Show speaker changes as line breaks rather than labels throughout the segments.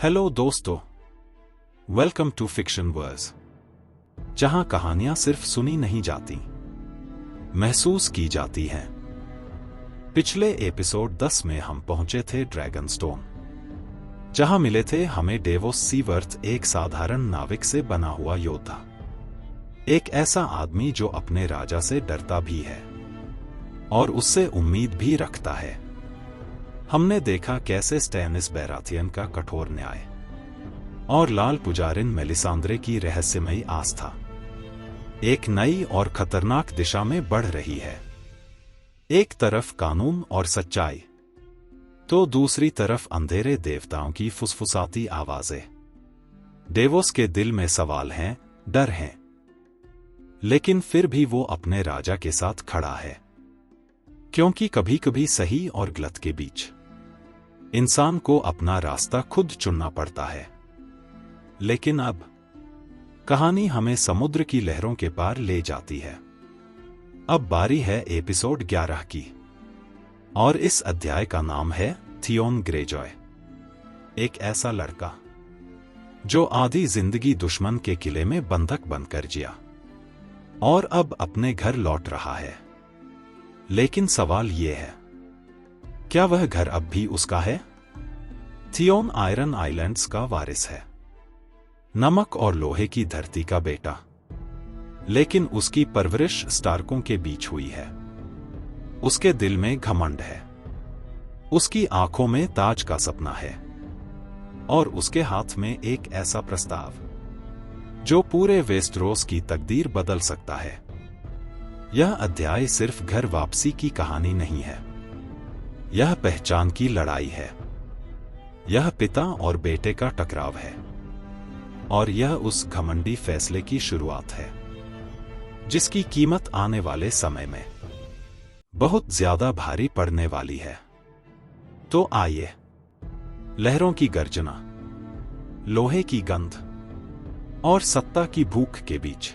Hello दोस्तों, welcome to fiction verse, जहां कहानियां सिर्फ सुनी नहीं जाती, महसूस की जाती हैं। पिछले एपिसोड 10 में हम पहुंचे थे ड्रैगनस्टोन, जहां मिले थे हमें डेवोस सीवर्थ, एक साधारण नाविक से बना हुआ योद्धा, एक ऐसा आदमी जो अपने राजा से डरता भी है और उससे उम्मीद भी रखता है। हमने देखा कैसे स्टैनिस बैराथियन का कठोर न्याय और लाल पुजारिन मेलिसांद्रे की रहस्यमयी आस्था एक नई और खतरनाक दिशा में बढ़ रही है। एक तरफ कानून और सच्चाई, तो दूसरी तरफ अंधेरे देवताओं की फुसफुसाती आवाजें। डेवोस के दिल में सवाल हैं, डर हैं, लेकिन फिर भी वो अपने राजा के साथ खड़ा है, क्योंकि कभी कभी सही और गलत के बीच इंसान को अपना रास्ता खुद चुनना पड़ता है। लेकिन अब कहानी हमें समुद्र की लहरों के पार ले जाती है। अब बारी है एपिसोड 11 की, और इस अध्याय का नाम है थियोन ग्रेजॉय। एक ऐसा लड़का जो आधी जिंदगी दुश्मन के किले में बंधक बनकर जिया और अब अपने घर लौट रहा है। लेकिन सवाल यह है, क्या वह घर अब भी उसका है? थियोन आयरन आइलैंड्स का वारिस है, नमक और लोहे की धरती का बेटा, लेकिन उसकी परवरिश स्टार्कों के बीच हुई है। उसके दिल में घमंड है, उसकी आंखों में ताज का सपना है, और उसके हाथ में एक ऐसा प्रस्ताव जो पूरे वेस्टरोस की तकदीर बदल सकता है। यह अध्याय सिर्फ घर वापसी की कहानी नहीं है, यह पहचान की लड़ाई है, यह पिता और बेटे का टकराव है, और यह उस घमंडी फैसले की शुरुआत है जिसकी कीमत आने वाले समय में बहुत ज्यादा भारी पड़ने वाली है। तो आइए, लहरों की गर्जना, लोहे की गंध और सत्ता की भूख के बीच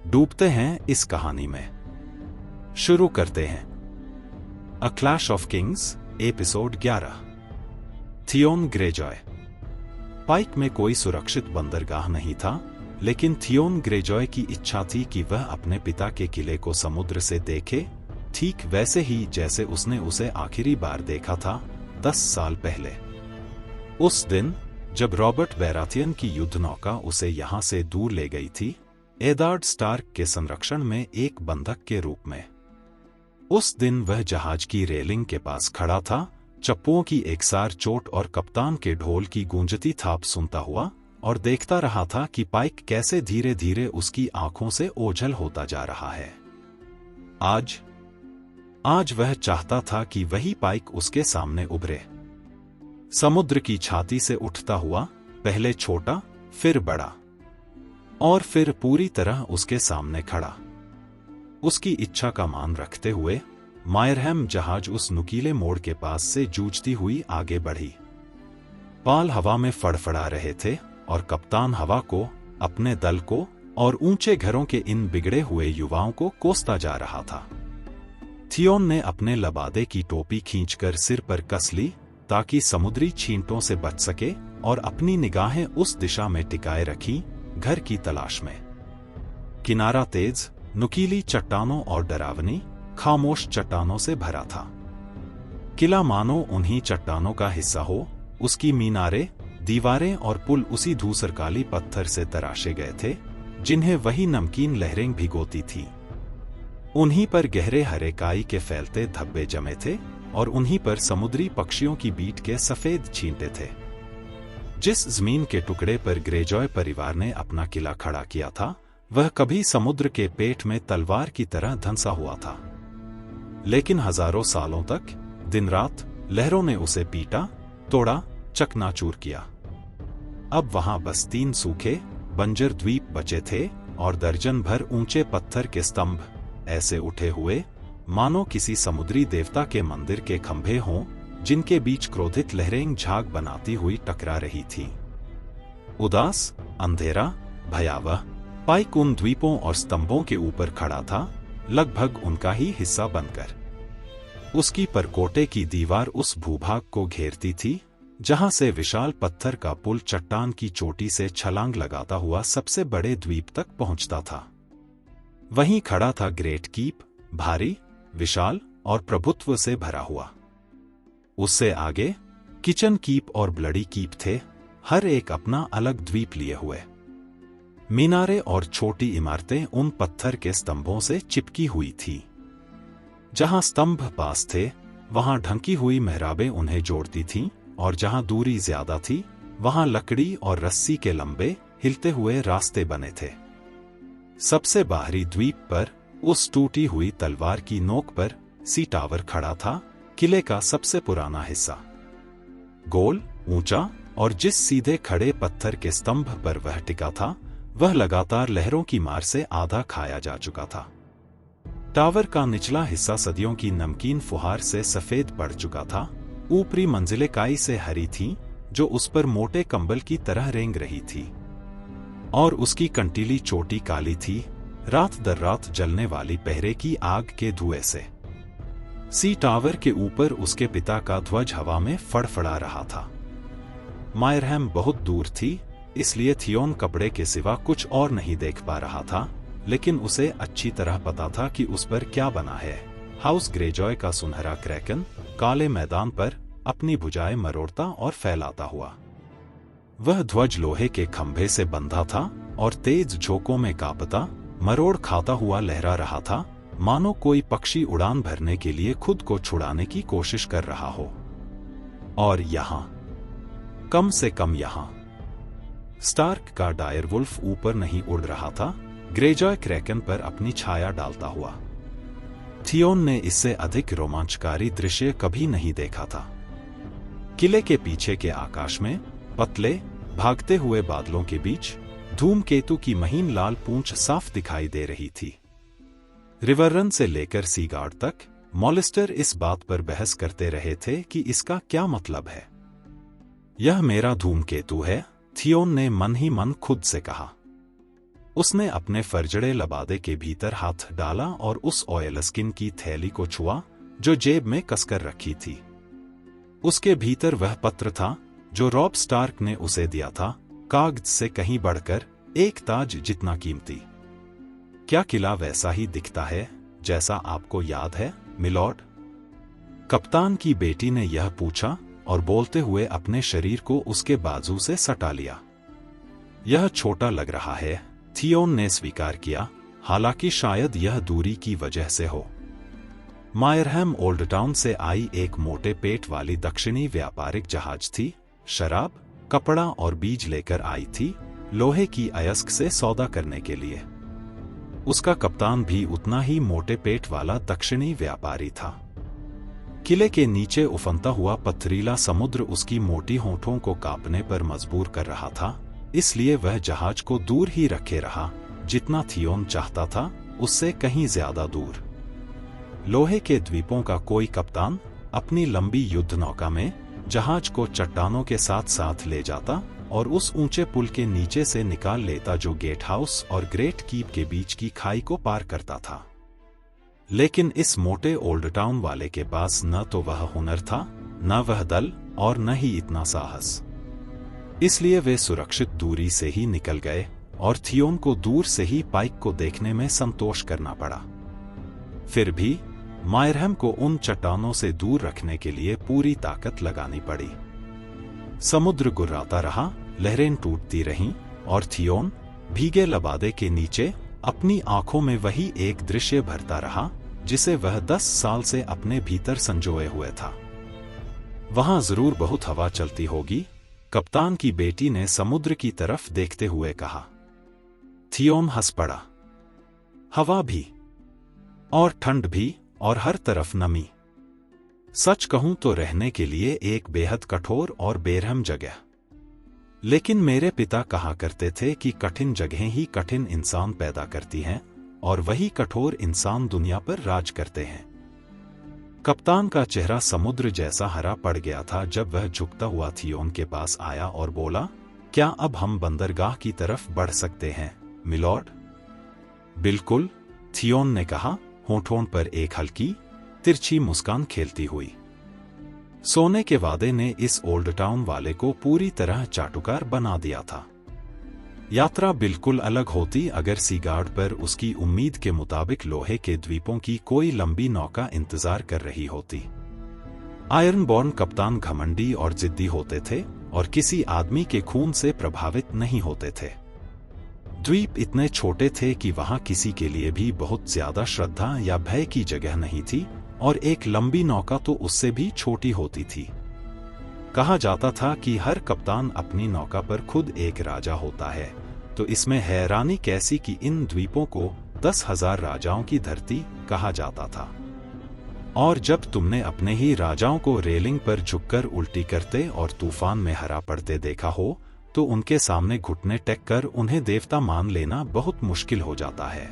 डूबते हैं इस कहानी में। शुरू करते हैं a clash of kings, episode 11, Theon Greyjoy. Pyke में कोई सुरक्षित बंदरगाह नहीं था, लेकिन थियोन ग्रेजॉय की इच्छा थी कि वह अपने पिता के किले को समुद्र से देखे, ठीक वैसे ही जैसे उसने उसे आखिरी बार देखा था 10 साल पहले। उस दिन जब रॉबर्ट बैराथियन की युद्ध नौका उसे यहां से दूर ले गई थी, एडार्ड स्टार्क के संरक्षण में एक बंधक के रूप में। उस दिन वह जहाज की रेलिंग के पास खड़ा था, चप्पुओं की एकसार चोट और कप्तान के ढोल की गूंजती थाप सुनता हुआ, और देखता रहा था कि पाइक कैसे धीरे धीरे उसकी आंखों से ओझल होता जा रहा है। आज वह चाहता था कि वही पाइक उसके सामने उभरे, समुद्र की छाती से उठता हुआ, पहले छोटा, फिर बड़ा, और फिर पूरी तरह उसके सामने खड़ा। उसकी इच्छा का मान रखते हुए मायरहैम जहाज उस नुकीले मोड़ के पास से जूझती हुई आगे बढ़ी। पाल हवा में फड़फड़ा रहे थे और कप्तान हवा को, अपने दल को और ऊंचे घरों के इन बिगड़े हुए युवाओं को कोसता जा रहा था। थियोन ने अपने लबादे की टोपी खींचकर सिर पर कस ली ताकि समुद्री छींटों से बच सके, और अपनी निगाहें उस दिशा में टिकाए रखी, घर की तलाश में। किनारा तेज, नुकीली चट्टानों और डरावनी, खामोश चट्टानों से भरा था। किला मानो उन्हीं चट्टानों का हिस्सा हो, उसकी मीनारें, दीवारें और पुल उसी धूसरकाली पत्थर से तराशे गए थे जिन्हें वही नमकीन लहरें भिगोती थी। उन्हीं पर गहरे हरे काई के फैलते धब्बे जमे थे, और उन्हीं पर समुद्री पक्षियों की बीट के सफेद छींटे थे। जिस जमीन के टुकड़े पर ग्रेजॉय परिवार ने अपना किला खड़ा किया था, वह कभी समुद्र के पेट में तलवार की तरह धंसा हुआ था, लेकिन हजारों सालों तक दिन रात लहरों ने उसे पीटा, तोड़ा, चकनाचूर किया। अब वहां बस 3 सूखे बंजर द्वीप बचे थे, और दर्जन भर ऊंचे पत्थर के स्तंभ ऐसे उठे हुए मानो किसी समुद्री देवता के मंदिर के खंभे हों, जिनके बीच क्रोधित लहरें झाग बनाती हुई टकरा रही थी। उदास, अंधेरा, भयावह पाइक उन द्वीपों और स्तंभों के ऊपर खड़ा था, लगभग उनका ही हिस्सा बनकर। उसकी परकोटे की दीवार उस भूभाग को घेरती थी, जहां से विशाल पत्थर का पुल चट्टान की चोटी से छलांग लगाता हुआ सबसे बड़े द्वीप तक पहुंचता था। वहीं खड़ा था ग्रेट कीप, भारी, विशाल और प्रभुत्व से भरा हुआ। उससे आगे किचन कीप और ब्लडी कीप थे, हर एक अपना अलग द्वीप लिए हुए। मीनारे और छोटी इमारतें उन पत्थर के स्तंभों से चिपकी हुई थी। जहां स्तंभ पास थे, वहां ढंकी हुई मेहराबें उन्हें जोड़ती थीं, और जहां दूरी ज्यादा थी, वहां लकड़ी और रस्सी के लंबे, हिलते हुए रास्ते बने थे। सबसे बाहरी द्वीप पर, उस टूटी हुई तलवार की नोक पर, सी टावर खड़ा था, किले का सबसे पुराना हिस्सा। गोल, ऊंचा और जिस सीधे खड़े पत्थर के स्तंभ पर वह टिका था, वह लगातार लहरों की मार से आधा खाया जा चुका था। टावर का निचला हिस्सा सदियों की नमकीन फुहार से सफेद पड़ चुका था। ऊपरी मंजिलें काई से हरी थीं, जो उस पर मोटे कंबल की तरह रेंग रही थी, और उसकी कंटीली चोटी काली थी, रात दर रात जलने वाली पहरे की आग के धुएं से। सी टावर के ऊपर उसके पिता का ध्वज हवा में फड़फड़ा रहा था। मायरहैम बहुत दूर थी, इसलिए थियोन कपड़े के सिवा कुछ और नहीं देख पा रहा था, लेकिन उसे अच्छी तरह पता था कि उस पर क्या बना है। हाउस ग्रेजॉय का सुनहरा क्रैकन काले मैदान पर अपनी भुजाएं मरोड़ता और फैलाता हुआ। वह ध्वज लोहे के खंभे से बंधा था और तेज झोंकों में कांपता, मरोड़ खाता हुआ लहरा रहा था, मानो कोई पक्षी उड़ान भरने के लिए खुद को छुड़ाने की कोशिश कर रहा हो। और यहां, कम से कम यहां, स्टार्क का डायरवुल्फ ऊपर नहीं उड़ रहा था, ग्रेजॉय क्रैकन पर अपनी छाया डालता हुआ। थियोन ने इससे अधिक रोमांचकारी दृश्य कभी नहीं देखा था। किले के पीछे के आकाश में, पतले, भागते हुए बादलों के बीच, धूमकेतु की महीन लाल पूंछ साफ दिखाई दे रही थी। रिवररन से लेकर सीगार्ड तक, मॉलिस्टर इस बात पर बहस करते रहे थे कि इसका क्या मतलब है। यह मेरा धूमकेतु है, थियोन ने मन ही मन खुद से कहा। उसने अपने फरजड़े लबादे के भीतर हाथ डाला और उस ऑयलस्किन की थैली को छुआ जो जेब में कसकर रखी थी। उसके भीतर वह पत्र था जो रॉब स्टार्क ने उसे दिया था, कागज से कहीं बढ़कर, एक ताज जितना कीमती। क्या किला वैसा ही दिखता है जैसा आपको याद है, मिलॉर्ड? कप्तान की बेटी ने यह पूछा और बोलते हुए अपने शरीर को उसके बाजू से सटा लिया। यह छोटा लग रहा है, थियोन ने स्वीकार किया, हालांकि शायद यह दूरी की वजह से हो। मायरहैम ओल्ड टाउन से आई एक मोटे पेट वाली दक्षिणी व्यापारिक जहाज थी, शराब, कपड़ा और बीज लेकर आई थी, लोहे की अयस्क से सौदा करने के लिए। उसका कप्तान भी उतना ही मोटे पेट वाला दक्षिणी व्यापारी था। किले के नीचे उफनता हुआ पथरीला समुद्र उसकी मोटी होंठों को कांपने पर मजबूर कर रहा था, इसलिए वह जहाज को दूर ही रखे रहा, जितना थियोन चाहता था, उससे कहीं ज्यादा दूर। लोहे के द्वीपों का कोई कप्तान अपनी लंबी युद्ध नौका में जहाज को चट्टानों के साथ साथ ले जाता और उस ऊंचे पुल के नीचे से निकाल लेता जो गेट हाउस और ग्रेट कीप के बीच की खाई को पार करता था। लेकिन इस मोटे ओल्ड टाउन वाले के पास न तो वह हुनर था, न वह दल, और न ही इतना साहस। इसलिए वे सुरक्षित दूरी से ही निकल गए और थियोन को दूर से ही पाइक को देखने में संतोष करना पड़ा। फिर भी मायरहैम को उन चट्टानों से दूर रखने के लिए पूरी ताकत लगानी पड़ी। समुद्र गुर्राता रहा, लहरें टूटती रहीं, और थियोन भीगे लबादे के नीचे अपनी आंखों में वही एक दृश्य भरता रहा जिसे वह 10 साल से अपने भीतर संजोए हुए था। वहां जरूर बहुत हवा चलती होगी, कप्तान की बेटी ने समुद्र की तरफ देखते हुए कहा। थियोन हंस पड़ा। हवा भी, और ठंड भी, और हर तरफ नमी। सच कहूं तो रहने के लिए एक बेहद कठोर और बेरहम जगह। लेकिन मेरे पिता कहा करते थे कि कठिन जगहें ही कठिन इंसान पैदा करती हैं, और वही कठोर इंसान दुनिया पर राज करते हैं। कप्तान का चेहरा समुद्र जैसा हरा पड़ गया था जब वह झुकता हुआ थियोन के पास आया और बोला, क्या अब हम बंदरगाह की तरफ बढ़ सकते हैं, मिलॉर्ड? बिल्कुल, थियोन ने कहा, होठों पर एक हल्की, तिरछी मुस्कान खेलती हुई। सोने के वादे ने इस ओल्ड टाउन वाले को पूरी तरह चाटुकार बना दिया था। यात्रा बिल्कुल अलग होती अगर सीगार्ड पर उसकी उम्मीद के मुताबिक लोहे के द्वीपों की कोई लंबी नौका इंतजार कर रही होती। आयरनबॉर्न कप्तान घमंडी और जिद्दी होते थे और किसी आदमी के खून से प्रभावित नहीं होते थे। द्वीप इतने छोटे थे कि वहां किसी के लिए भी बहुत ज्यादा श्रद्धा या भय की जगह नहीं थी, और एक लंबी नौका तो उससे भी छोटी होती थी। कहा जाता था कि हर कप्तान अपनी नौका पर खुद एक राजा होता है, तो इसमें हैरानी कैसी कि इन द्वीपों को 10,000 राजाओं की धरती कहा जाता था। और जब तुमने अपने ही राजाओं को रेलिंग पर झुककर उल्टी करते और तूफान में हरा पड़ते देखा हो, तो उनके सामने घुटने टेक कर उन्हें देवता मान लेना बहुत मुश्किल हो जाता है।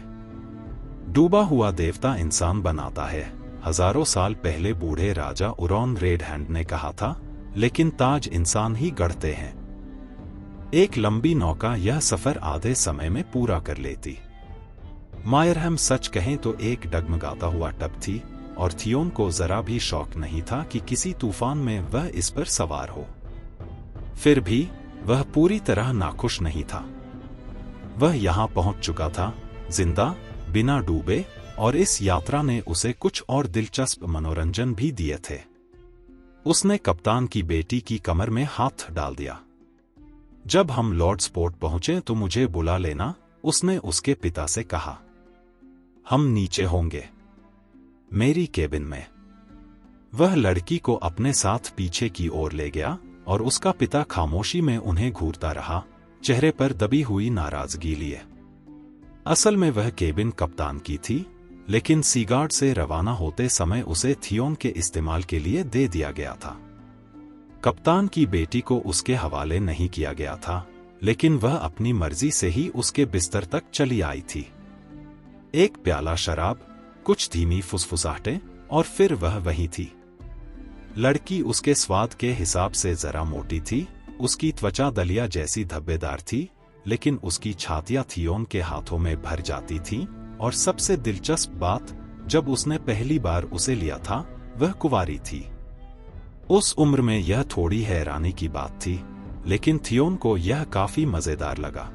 डूबा हुआ देवता इंसान बनाता है, हजारों साल पहले बूढ़े राजा उरॉन रेडहैंड ने कहा था, लेकिन ताज इंसान ही गढ़ते हैं। एक लंबी नौका यह सफर आधे समय में पूरा कर लेती। मायरहम सच कहें तो एक डगमगाता हुआ टब थी, और थियोन को जरा भी शौक नहीं था कि किसी तूफान में वह इस पर सवार हो। फिर भी वह पूरी तरह नाखुश नहीं था। वह यहां पहुंच चुका था, जिंदा, बिना डूबे, और इस यात्रा ने उसे कुछ और दिलचस्प मनोरंजन भी दिए थे। उसने कप्तान की बेटी की कमर में हाथ डाल दिया। जब हम लॉर्ड्स पोर्ट पहुंचे तो मुझे बुला लेना, उसने उसके पिता से कहा। हम नीचे होंगे, मेरी केबिन में। वह लड़की को अपने साथ पीछे की ओर ले गया और उसका पिता खामोशी में उन्हें घूरता रहा, चेहरे पर दबी हुई नाराजगी लिए। असल में वह केबिन कप्तान की थी, लेकिन सीगार्ड से रवाना होते समय उसे थियोन के इस्तेमाल के लिए दे दिया गया था। कप्तान की बेटी को उसके हवाले नहीं किया गया था, लेकिन वह अपनी मर्जी से ही उसके बिस्तर तक चली आई थी। एक प्याला शराब, कुछ धीमी फुसफुसाहटें, और फिर वह वही थी। लड़की उसके स्वाद के हिसाब से जरा मोटी थी, उसकी त्वचा दलिया जैसी धब्बेदार थी, लेकिन उसकी छातियां थियोन के हाथों में भर जाती थीं, और सबसे दिलचस्प बात, जब उसने पहली बार उसे लिया था, वह कुंवारी थी। उस उम्र में यह थोड़ी हैरानी की बात थी, लेकिन थियोन को यह काफी मजेदार लगा।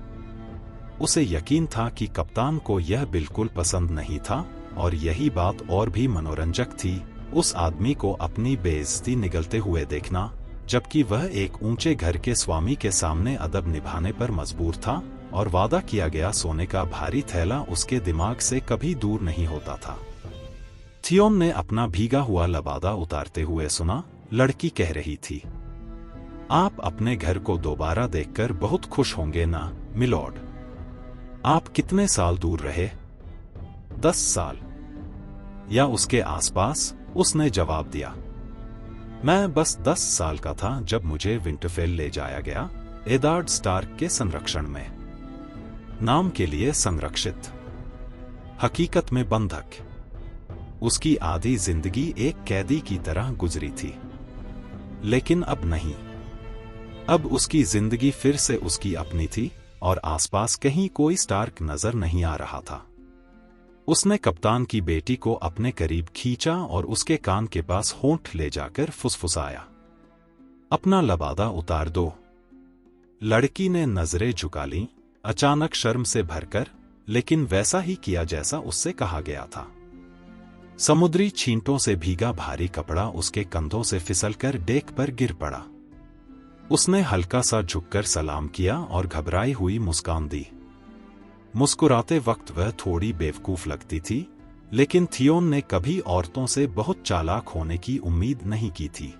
उसे यकीन था कि कप्तान को यह बिल्कुल पसंद नहीं था, और यही बात और भी मनोरंजक थी, उस आदमी को अपनी बेइज्जती निगलते हुए देखना, जबकि वह एक ऊंचे घर के स्वामी के सामने अदब निभाने पर मजबूर था, और वादा किया गया सोने का भारी थैला उसके दिमाग से कभी दूर नहीं होता था। थियोन ने अपना भीगा हुआ लबादा उतारते हुए सुना, लड़की कह रही थी, आप अपने घर को दोबारा देखकर बहुत खुश होंगे ना, मिलॉर्ड। आप कितने साल दूर रहे? 10 साल या उसके आसपास, उसने जवाब दिया। मैं बस 10 साल का था जब मुझे विंटरफेल ले जाया गया, एडार्ड स्टार्क के संरक्षण में। नाम के लिए संरक्षित, हकीकत में बंधक। उसकी आधी जिंदगी एक कैदी की तरह गुजरी थी, लेकिन अब नहीं। अब उसकी जिंदगी फिर से उसकी अपनी थी, और आसपास कहीं कोई स्टार्क नजर नहीं आ रहा था। उसने कप्तान की बेटी को अपने करीब खींचा और उसके कान के पास होंठ ले जाकर फुसफुसाया, अपना लबादा उतार दो। लड़की ने नजरें झुका लीं, अचानक शर्म से भरकर, लेकिन वैसा ही किया जैसा उससे कहा गया था। समुद्री छींटों से भीगा भारी कपड़ा उसके कंधों से फिसलकर डेक पर गिर पड़ा। उसने हल्का सा झुककर सलाम किया और घबराई हुई मुस्कान दी। मुस्कुराते वक्त वह थोड़ी बेवकूफ लगती थी, लेकिन थियोन ने कभी औरतों से बहुत चालाक होने की उम्मीद नहीं की थी।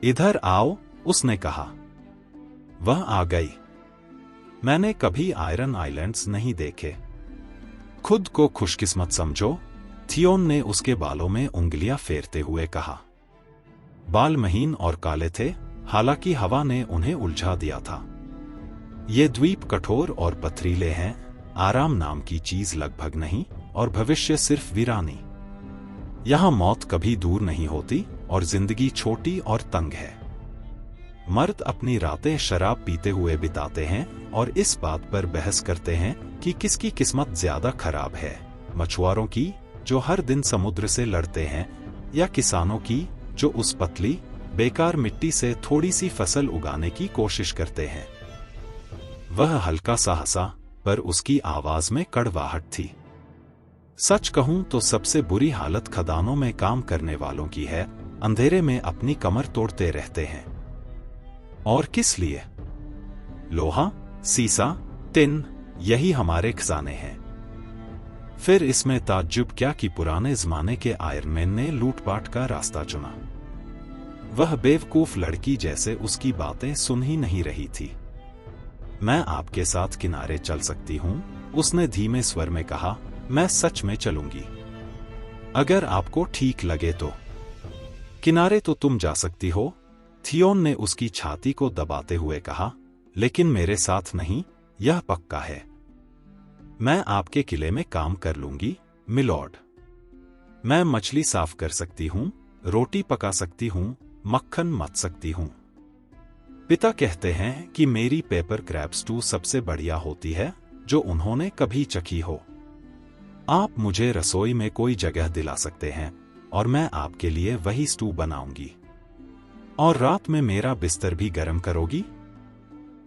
इधर आओ, उसने कहा। वह आ गई। मैंने कभी आयरन आइलैंड्स नहीं देखे। खुद को खुशकिस्मत समझो, थियोन ने उसके बालों में उंगलियां फेरते हुए कहा। बाल महीन और काले थे, हालांकि हवा ने उन्हें उलझा दिया था। ये द्वीप कठोर और पथरीले हैं, आराम नाम की चीज लगभग नहीं, और भविष्य सिर्फ वीरानी। यहां मौत कभी दूर नहीं होती, और जिंदगी छोटी और तंग है। मर्द अपनी रातें शराब पीते हुए बिताते हैं और इस बात पर बहस करते हैं कि किसकी किस्मत ज्यादा खराब है, मछुआरों की जो हर दिन समुद्र से लड़ते हैं, या किसानों की जो उस पतली बेकार मिट्टी से थोड़ी सी फसल उगाने की कोशिश करते हैं। वह हल्का सा हंसा, पर उसकी आवाज में कड़वाहट थी। सच कहूं तो सबसे बुरी हालत खदानों में काम करने वालों की है, अंधेरे में अपनी कमर तोड़ते रहते हैं। और किस लिए? लोहा, सीसा, टिन, यही हमारे खजाने हैं। फिर इसमें ताज्जुब क्या कि पुराने जमाने के आयरनमैन ने लूटपाट का रास्ता चुना। वह बेवकूफ लड़की जैसे उसकी बातें सुन ही नहीं रही थी। मैं आपके साथ किनारे चल सकती हूं, उसने धीमे स्वर में कहा। मैं सच में चलूंगी, अगर आपको ठीक लगे तो। किनारे तो तुम जा सकती हो, थियोन ने उसकी छाती को दबाते हुए कहा, लेकिन मेरे साथ नहीं, यह पक्का है। मैं आपके किले में काम कर लूंगी, मिलॉर्ड। मैं मछली साफ कर सकती हूं, रोटी पका सकती हूं, मक्खन मथ सकती हूं। पिता कहते हैं कि मेरी पेपर क्रैब स्टू सबसे बढ़िया होती है जो उन्होंने कभी चखी हो। आप मुझे रसोई में कोई जगह दिला सकते हैं और मैं आपके लिए वही स्टू बनाऊंगी। और रात में मेरा बिस्तर भी गर्म करोगी?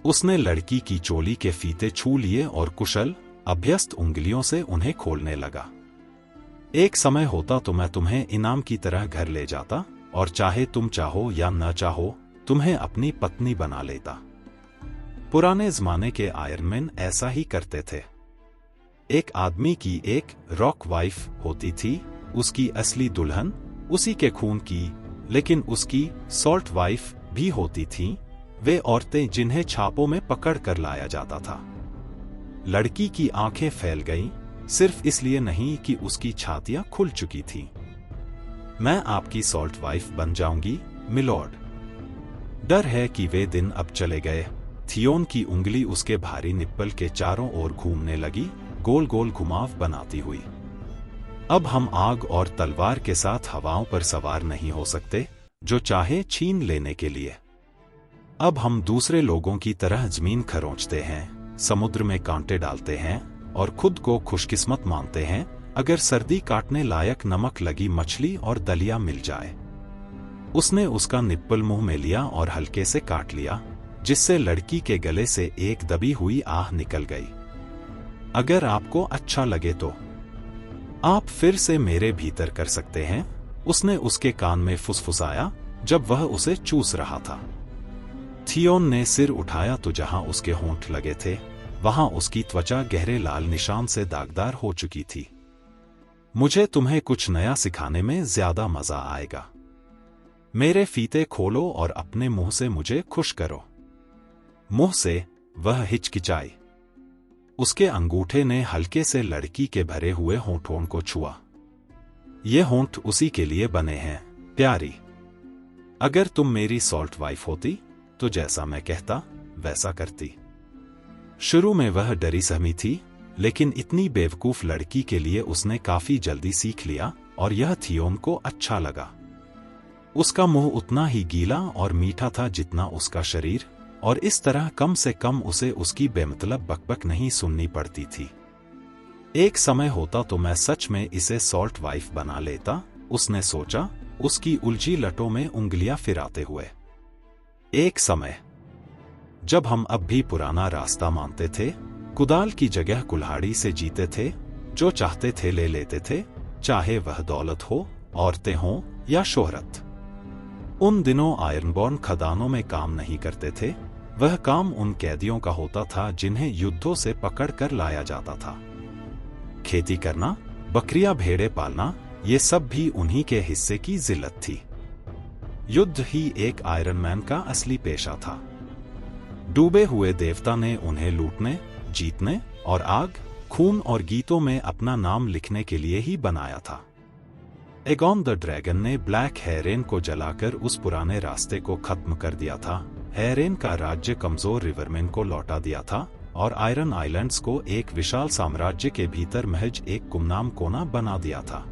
उसने लड़की की चोली के फीते छू लिए और कुशल, अभ्यस्त उंगलियों से उन्हें खोलने लगा। एक समय होता तो मैं तुम्हें इनाम की तरह घर ले जाता और चाहे तुम चाहो या न चाहो तुम्हें अपनी पत्नी बना लेता। पुराने जमाने के आयरनमैन ऐसा ही करते थे। एक आदमी की एक रॉक वाइफ होती थी, उसकी असली दुल्हन उसी के खून की, लेकिन उसकी सॉल्ट वाइफ भी होती थीं, वे औरतें जिन्हें छापों में पकड़ कर लाया जाता था। लड़की की आंखें फैल गईं, सिर्फ इसलिए नहीं कि उसकी छातियां खुल चुकी थीं। मैं आपकी सॉल्ट वाइफ बन जाऊंगी, मिलॉर्ड। डर है कि वे दिन अब चले गए। थियोन की उंगली उसके भारी निप्पल के चारों ओर घूमने लगी, गोल गोल घुमाव बनाती हुई। अब हम आग और तलवार के साथ हवाओं पर सवार नहीं हो सकते, जो चाहे छीन लेने के लिए। अब हम दूसरे लोगों की तरह जमीन खरोंचते हैं, समुद्र में कांटे डालते हैं और खुद को खुशकिस्मत मानते हैं अगर सर्दी काटने लायक नमक लगी मछली और दलिया मिल जाए। उसने उसका निप्पल मुंह में लिया और हल्के से काट लिया, जिससे लड़की के गले से एक दबी हुई आह निकल गई। अगर आपको अच्छा लगे तो आप फिर से मेरे भीतर कर सकते हैं, उसने उसके कान में फुसफुसाया जब वह उसे चूस रहा था। थियोन ने सिर उठाया तो जहां उसके होंठ लगे थे, वहां उसकी त्वचा गहरे लाल निशान से दागदार हो चुकी थी। मुझे तुम्हें कुछ नया सिखाने में ज्यादा मजा आएगा। मेरे फीते खोलो और अपने मुंह से मुझे खुश करो। मुंह से, वह हिचकिचाई। उसके अंगूठे ने हल्के से लड़की के भरे हुए होंठों को छुआ। ये होंठ उसी के लिए बने हैं, प्यारी। अगर तुम मेरी सॉल्ट वाइफ होती तो जैसा मैं कहता वैसा करती। शुरू में वह डरी सहमी थी, लेकिन इतनी बेवकूफ लड़की के लिए उसने काफी जल्दी सीख लिया और यह थियोन को अच्छा लगा। उसका मुंह उतना ही गीला और मीठा था जितना उसका शरीर, और इस तरह कम से कम उसे उसकी बेमतलब बकबक नहीं सुननी पड़ती थी। एक समय होता तो मैं सच में इसे सॉल्ट वाइफ बना लेता, उसने सोचा, उसकी उलझी लटों में उंगलियां फिराते हुए। एक समय जब हम अब भी पुराना रास्ता मानते थे, कुदाल की जगह कुल्हाड़ी से जीते थे, जो चाहते थे ले लेते थे, चाहे वह दौलत हो, औरतें हों या शोहरत। उन दिनों आयरनबॉर्न खदानों में काम नहीं करते थे, वह काम उन कैदियों का होता था जिन्हें युद्धों से पकड़ कर लाया जाता था। खेती करना, बकरियां भेड़ें पालना, ये सब भी उन्हीं के हिस्से की जिल्लत थी। युद्ध ही एक आयरनमैन का असली पेशा था। डूबे हुए देवता ने उन्हें लूटने, जीतने और आग, खून और गीतों में अपना नाम लिखने के लिए ही बनाया था। एगॉन द ड्रैगन ने ब्लैक हेरेन को जलाकर उस पुराने रास्ते को खत्म कर दिया था। हेरेन का राज्य कमजोर रिवरमेन को लौटा दिया था और आयरन आइलैंड्स को एक विशाल साम्राज्य के भीतर महज एक गुमनाम कोना बना दिया था।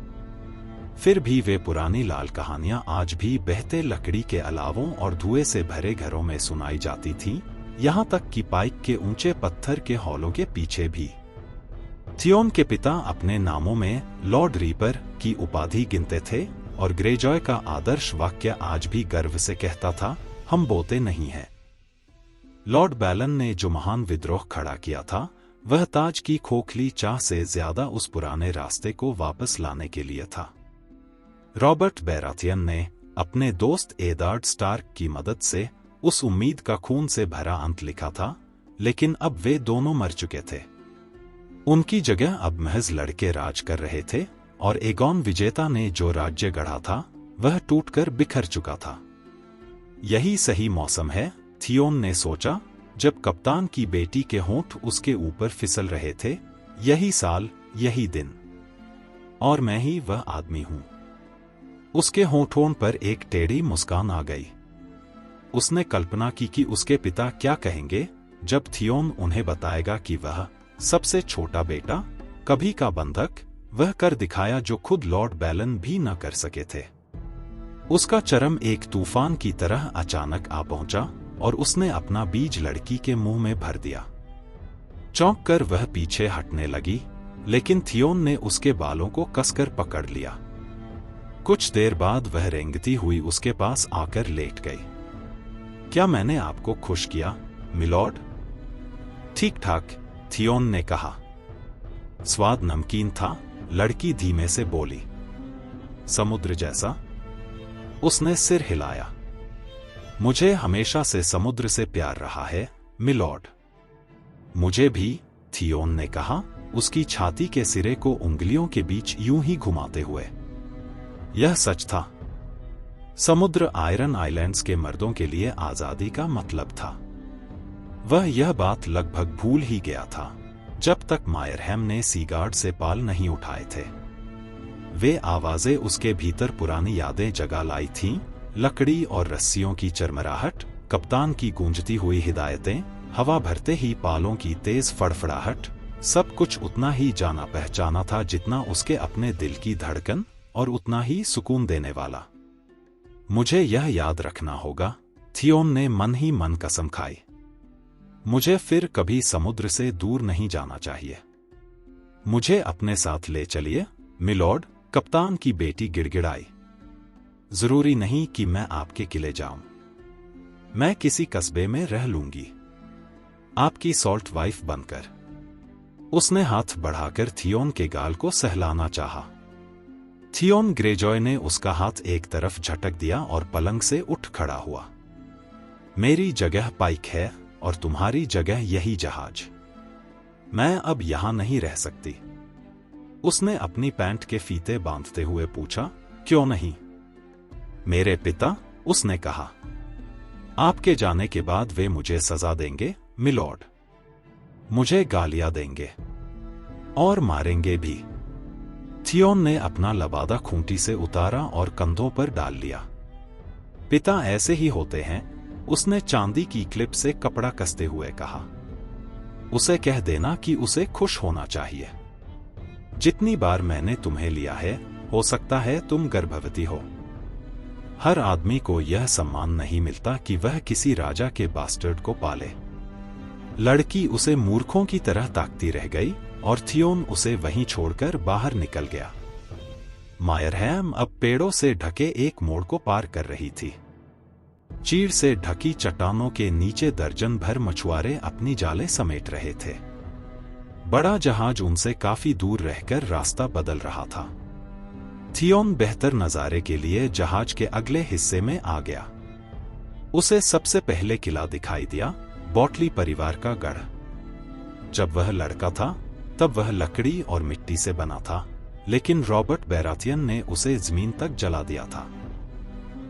फिर भी वे पुरानी लाल कहानियां आज भी बहते लकड़ी के अलावों और धुएं से भरे घरों में सुनाई जाती थीं, यहाँ तक कि पाइक के ऊंचे पत्थर के हॉलों के पीछे भी। थियोन के पिता अपने नामों में लॉर्ड रीपर की उपाधि गिनते थे, और ग्रेजॉय का आदर्श वाक्य आज भी गर्व से कहता था, हम बोते नहीं हैं। लॉर्ड बैलन ने जो महान विद्रोह खड़ा किया था, वह ताज की खोखली चाह से ज्यादा उस पुराने रास्ते को वापस लाने के लिए था। रॉबर्ट बैराथियन ने अपने दोस्त एडार्ड स्टार्क की मदद से उस उम्मीद का खून से भरा अंत लिखा था, लेकिन अब वे दोनों मर चुके थे। उनकी जगह अब महज लड़के राज कर रहे थे, और एगॉन विजेता ने जो राज्य गढ़ा था वह टूटकर बिखर चुका था। यही सही मौसम है, थियोन ने सोचा, जब कप्तान की बेटी के होंठ उसके ऊपर फिसल रहे थे। यही साल, यही दिन, और मैं ही वह आदमी हूं। उसके होंठों पर एक टेढ़ी मुस्कान आ गई। उसने कल्पना की कि उसके पिता क्या कहेंगे जब थियोन उन्हें बताएगा कि वह सबसे छोटा बेटा, कभी का बंधक, वह कर दिखाया जो खुद लॉर्ड बैलन भी न कर सके थे। उसका चरम एक तूफान की तरह अचानक आ पहुंचा और उसने अपना बीज लड़की के मुंह में भर दिया। चौंक कर वह पीछे हटने लगी, लेकिन थियोन ने उसके बालों को कसकर पकड़ लिया। कुछ देर बाद वह रेंगती हुई उसके पास आकर लेट गई। क्या मैंने आपको खुश किया, मिलॉर्ड? ठीक ठाक, थियोन ने कहा। स्वाद नमकीन था, लड़की धीमे से बोली। समुद्र जैसा? उसने सिर हिलाया। मुझे हमेशा से समुद्र से प्यार रहा है, मिलॉर्ड। मुझे भी, थियोन ने कहा, उसकी छाती के सिरे को उंगलियों के बीच यूं ही घुमाते हुए। यह सच था। समुद्र आयरन आइलैंड्स के मर्दों के लिए आजादी का मतलब था। वह यह बात लगभग भूल ही गया था जब तक मायरहैम ने सीगार्ड से पाल नहीं उठाए थे। वे आवाजें उसके भीतर पुरानी यादें जगा लाई थीं, लकड़ी और रस्सियों की चरमराहट, कप्तान की गूंजती हुई हिदायतें, हवा भरते ही पालों की तेज फड़फड़ाहट, सब कुछ उतना ही जाना पहचाना था जितना उसके अपने दिल की धड़कन, और उतना ही सुकून देने वाला। मुझे यह याद रखना होगा, थियोन ने मन ही मन कसम खाई। मुझे फिर कभी समुद्र से दूर नहीं जाना चाहिए। मुझे अपने साथ ले चलिए, मिलॉर्ड, कप्तान की बेटी गिड़गिड़ाई। जरूरी नहीं कि मैं आपके किले जाऊं। मैं किसी कस्बे में रह लूंगी, आपकी सॉल्ट वाइफ बनकर। उसने हाथ बढ़ाकर थियोन के गाल को सहलाना चाहा। थियोन ग्रेजॉय ने उसका हाथ एक तरफ झटक दिया और पलंग से उठ खड़ा हुआ। मेरी जगह पाइक है और तुम्हारी जगह यही जहाज। मैं अब यहां नहीं रह सकती। उसने अपनी पैंट के फीते बांधते हुए पूछा, क्यों नहीं? मेरे पिता, उसने कहा, आपके जाने के बाद वे मुझे सजा देंगे, मिलॉर्ड। मुझे गालियां देंगे और मारेंगे भी। थियोन ने अपना लबादा खूंटी से उतारा और कंधों पर डाल लिया। पिता ऐसे ही होते हैं, उसने चांदी की क्लिप से कपड़ा कसते हुए कहा। उसे कह देना कि उसे खुश होना चाहिए। जितनी बार मैंने तुम्हें लिया है, हो सकता है तुम गर्भवती हो। हर आदमी को यह सम्मान नहीं मिलता कि वह किसी राजा के बास्टर्ड को पाले। लड़की उसे मूर्खों की तरह ताकती रह गई और थियोन उसे वहीं छोड़कर बाहर निकल गया। मायरहैम अब पेड़ों से ढके एक मोड़ को पार कर रही थी। चीड़ से ढकी चट्टानों के नीचे दर्जन भर मछुआरे अपनी जाले समेट रहे थे। बड़ा जहाज उनसे काफी दूर रहकर रास्ता बदल रहा था। थियोन बेहतर नजारे के लिए जहाज के अगले हिस्से में आ गया। उसे सबसे पहले किला दिखाई दिया, बॉटली परिवार का गढ़। जब वह लड़का था तब वह लकड़ी और मिट्टी से बना था, लेकिन रॉबर्ट बैराथियन ने उसे जमीन तक जला दिया था।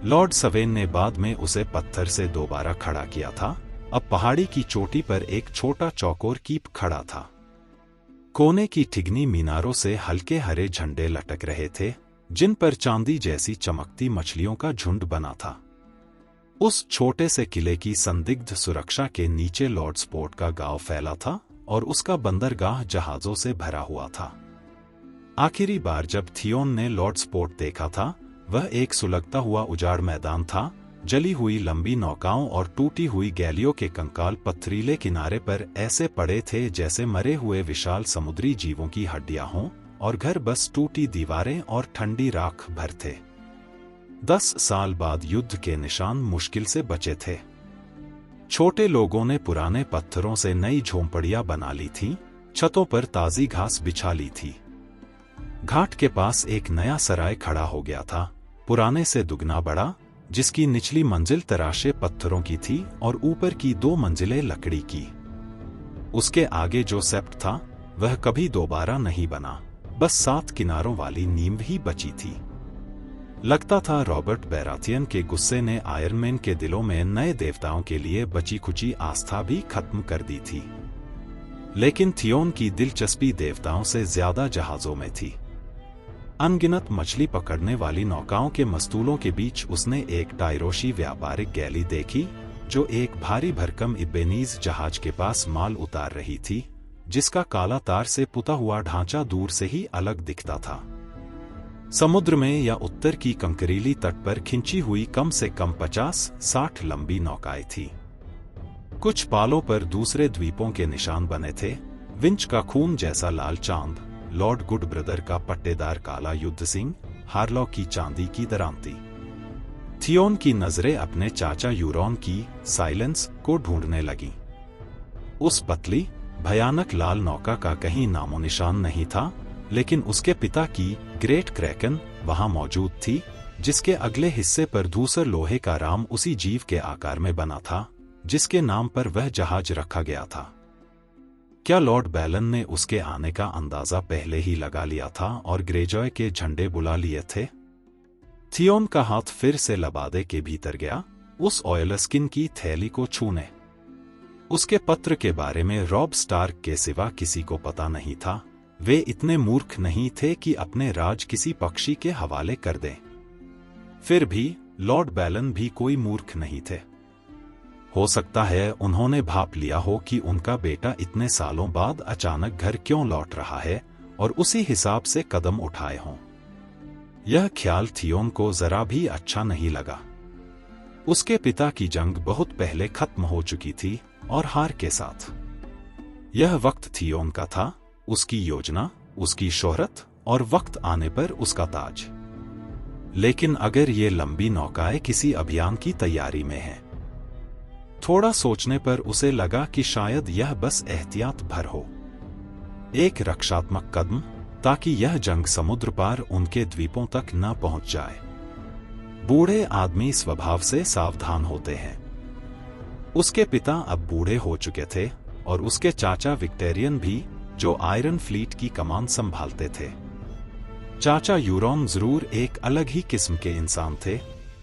लॉर्ड सवेन ने बाद में उसे पत्थर से दोबारा खड़ा किया था। अब पहाड़ी की चोटी पर एक छोटा चौकोर कीप खड़ा था। कोने की ठिगनी मीनारों से हल्के हरे झंडे लटक रहे थे, जिन पर चांदी जैसी चमकती मछलियों का झुंड बना था। उस छोटे से किले की संदिग्ध सुरक्षा के नीचे लॉर्ड स्पोर्ट का गांव फैला था और उसका बंदरगाह जहाजों से भरा हुआ था। आखिरी बार जब थियोन ने लॉर्ड स्पोर्ट देखा था, वह एक सुलगता हुआ उजाड़ मैदान था। जली हुई लंबी नौकाओं और टूटी हुई गैलियों के कंकाल पथरीले किनारे पर ऐसे पड़े थे जैसे मरे हुए विशाल समुद्री जीवों की हड्डियां हों, और घर बस टूटी दीवारें और ठंडी राख भर थे। 10 साल बाद युद्ध के निशान मुश्किल से बचे थे। छोटे लोगों ने पुराने पत्थरों से नई झोंपड़ियां बना ली थीं, छतों पर ताजी घास बिछा ली थी। घाट के पास एक नया सराय खड़ा हो गया था, पुराने से दुगना बड़ा, जिसकी निचली मंजिल तराशे पत्थरों की थी और ऊपर की 2 मंजिलें लकड़ी की। उसके आगे जो सेप्ट था वह कभी दोबारा नहीं बना, बस 7 किनारों वाली नींव ही बची थी। लगता था रॉबर्ट बैराथियन के गुस्से ने आयरन मैन के दिलों में नए देवताओं के लिए बची खुची आस्था भी खत्म कर दी थी। लेकिन थियोन की दिलचस्पी देवताओं से ज्यादा जहाजों में थी। अनगिनत मछली पकड़ने वाली नौकाओं के मस्तूलों के बीच उसने एक टाइरोशी व्यापारिक गैली देखी, जो एक भारी भरकम इब्बेनीज जहाज के पास माल उतार रही थी, जिसका काला तार से पुता हुआ ढांचा दूर से ही अलग दिखता था। समुद्र में या उत्तर की कंकरीली तट पर खिंची हुई कम से कम 50-60 लंबी नौकाएं थीं। कुछ पालों पर दूसरे द्वीपों के निशान बने थे, विंच का खून जैसा लाल चांद, लॉर्ड गुड ब्रदर का पट्टेदार काला युद्ध सिंह, हार्लॉक की चांदी की दरांती। थियोन की नजरें अपने चाचा यूरोन की साइलेंस को ढूंढने लगीं। उस पतली भयानक लाल नौका का कहीं नामो निशान नहीं था, लेकिन उसके पिता की ग्रेट क्रैकन वहां मौजूद थी, जिसके अगले हिस्से पर धूसर लोहे का राम उसी जीव के आकार में बना था जिसके नाम पर वह जहाज रखा गया था। क्या लॉर्ड बैलन ने उसके आने का अंदाजा पहले ही लगा लिया था और ग्रेजॉय के झंडे बुला लिए थे? थियोन का हाथ फिर से लबादे के भीतर गया, उस ऑयलस्किन की थैली को छूने। उसके पत्र के बारे में रॉब स्टार्क के सिवा किसी को पता नहीं था। वे इतने मूर्ख नहीं थे कि अपने राज किसी पक्षी के हवाले कर दें। फिर भी लॉर्ड बैलन भी कोई मूर्ख नहीं थे। हो सकता है उन्होंने भाप लिया हो कि उनका बेटा इतने सालों बाद अचानक घर क्यों लौट रहा है और उसी हिसाब से कदम उठाए हों। यह ख्याल थियोन को जरा भी अच्छा नहीं लगा। उसके पिता की जंग बहुत पहले खत्म हो चुकी थी और हार के साथ। यह वक्त थियोन का था, उसकी योजना, उसकी शोहरत और वक्त आने पर उसका ताज। लेकिन अगर ये लंबी नौकाएं किसी अभियान की तैयारी में हैं, थोड़ा सोचने पर उसे लगा कि शायद यह बस एहतियात भर हो, एक रक्षात्मक कदम, ताकि यह जंग समुद्र पार उनके द्वीपों तक न पहुंच जाए। बूढ़े आदमी स्वभाव से सावधान होते हैं। उसके पिता अब बूढ़े हो चुके थे और उसके चाचा विक्टेरियन भी, जो आयरन फ्लीट की कमान संभालते थे। चाचा यूरोन जरूर एक अलग ही किस्म के इंसान थे,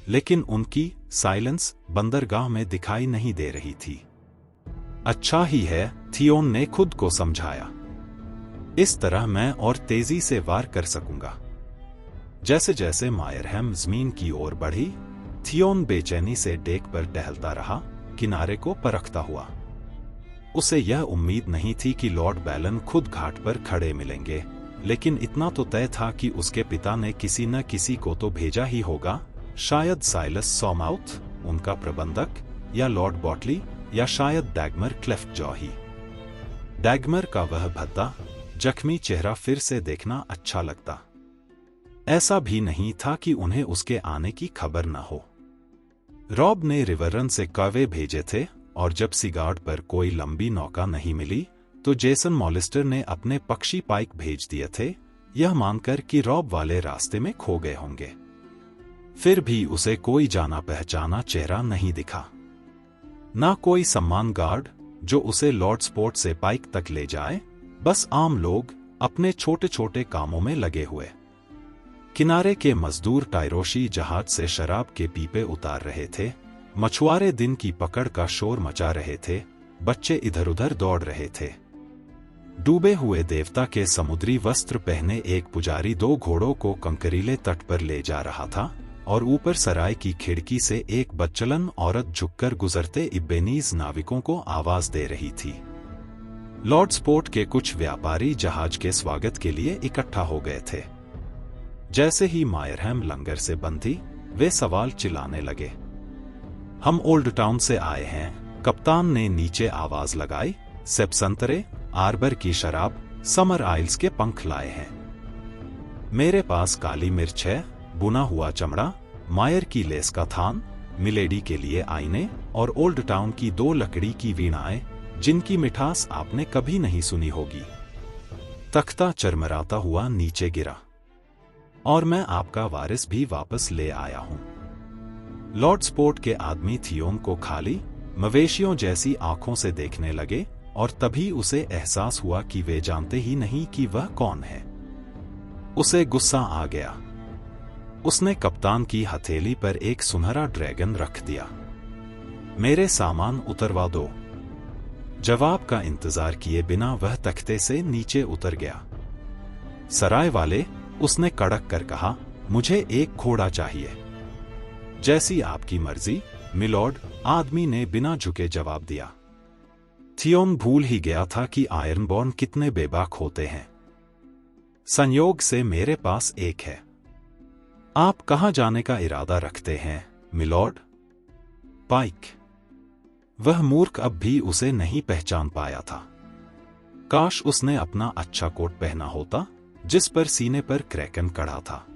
लेकिन उनकी साइलेंस बंदरगाह में दिखाई नहीं दे रही थी। अच्छा ही है, थियोन ने खुद को समझाया, इस तरह मैं और तेजी से वार कर सकूंगा। जैसे जैसे मायरहैम जमीन की ओर बढ़ी, थियोन बेचैनी से डेक पर टहलता रहा, किनारे को परखता हुआ। उसे यह उम्मीद नहीं थी कि लॉर्ड बैलन खुद घाट पर खड़े मिलेंगे, लेकिन इतना तो तय था कि उसके पिता ने किसी न किसी को तो भेजा ही होगा, शायद साइलस सॉमाउथ, उनका प्रबंधक, या लॉर्ड बॉटली, या शायद डैगमर क्लेफ्टजॉ ही। डैगमर का वह भद्दा, जख्मी चेहरा फिर से देखना अच्छा लगता। ऐसा भी नहीं था कि उन्हें उसके आने की खबर न हो। रॉब ने रिवररन से कौवे भेजे थे, और जब सीगार्ड पर कोई लंबी नौका नहीं मिली, तो जेसन मॉलिस्टर ने अपने पक्षी पाइक भेज दिए थे, यह मानकर कि रॉब वाले रास्ते में खो गए होंगे। फिर भी उसे कोई जाना पहचाना चेहरा नहीं दिखा। ना कोई सम्मान गार्ड जो उसे लॉर्ड स्पोर्ट से पाइक तक ले जाए, बस आम लोग अपने छोटे छोटे कामों में लगे हुए। किनारे के मजदूर टाइरोशी जहाज से शराब के पीपे उतार रहे थे, मछुआरे दिन की पकड़ का शोर मचा रहे थे, बच्चे इधर उधर दौड़ रहे थे। डूबे हुए देवता के समुद्री वस्त्र पहने एक पुजारी 2 घोड़ों को कंकरीले तट पर ले जा रहा था, और ऊपर सराय की खिड़की से एक बदचलन औरत झुककर गुजरते इब्बेनीज नाविकों को आवाज दे रही थी। लॉर्ड स्पोर्ट के कुछ व्यापारी जहाज के स्वागत के लिए इकट्ठा हो गए थे। जैसे ही मायरहैम लंगर से बंधी, वे सवाल चिल्लाने लगे। हम ओल्ड टाउन से आए हैं, कप्तान ने नीचे आवाज लगाई। सेब संतरे, आर्बर की शराब, समर आइल्स के पंख लाए हैं। मेरे पास काली मिर्च है, बुना हुआ चमड़ा, मायर की लेस का थान, मिलेडी के लिए आईने और ओल्ड टाउन की 2 लकड़ी की वीणाएं जिनकी मिठास आपने कभी नहीं सुनी होगी। तख्ता चरमराता हुआ नीचे गिरा। और मैं आपका वारिस भी वापस ले आया हूं। लॉर्ड स्पोर्ट के आदमी थियोन को खाली मवेशियों जैसी आंखों से देखने लगे और तभी उसे एहसास हुआ कि वे जानते ही नहीं कि वह कौन है। उसे गुस्सा आ गया। उसने कप्तान की हथेली पर एक सुनहरा ड्रैगन रख दिया। मेरे सामान उतरवा दो। जवाब का इंतजार किए बिना वह तख्ते से नीचे उतर गया। सराय वाले, उसने कड़क कर कहा, मुझे एक घोड़ा चाहिए। जैसी आपकी मर्जी, मिलॉर्ड, आदमी ने बिना झुके जवाब दिया। थियोन भूल ही गया था कि आयरनबॉर्न कितने बेबाक होते हैं। संयोग से मेरे पास एक है। आप कहां जाने का इरादा रखते हैं, मिलॉर्ड? पाइक। वह मूर्ख अब भी उसे नहीं पहचान पाया था। काश उसने अपना अच्छा कोट पहना होता जिस पर सीने पर क्रैकन कड़ा था।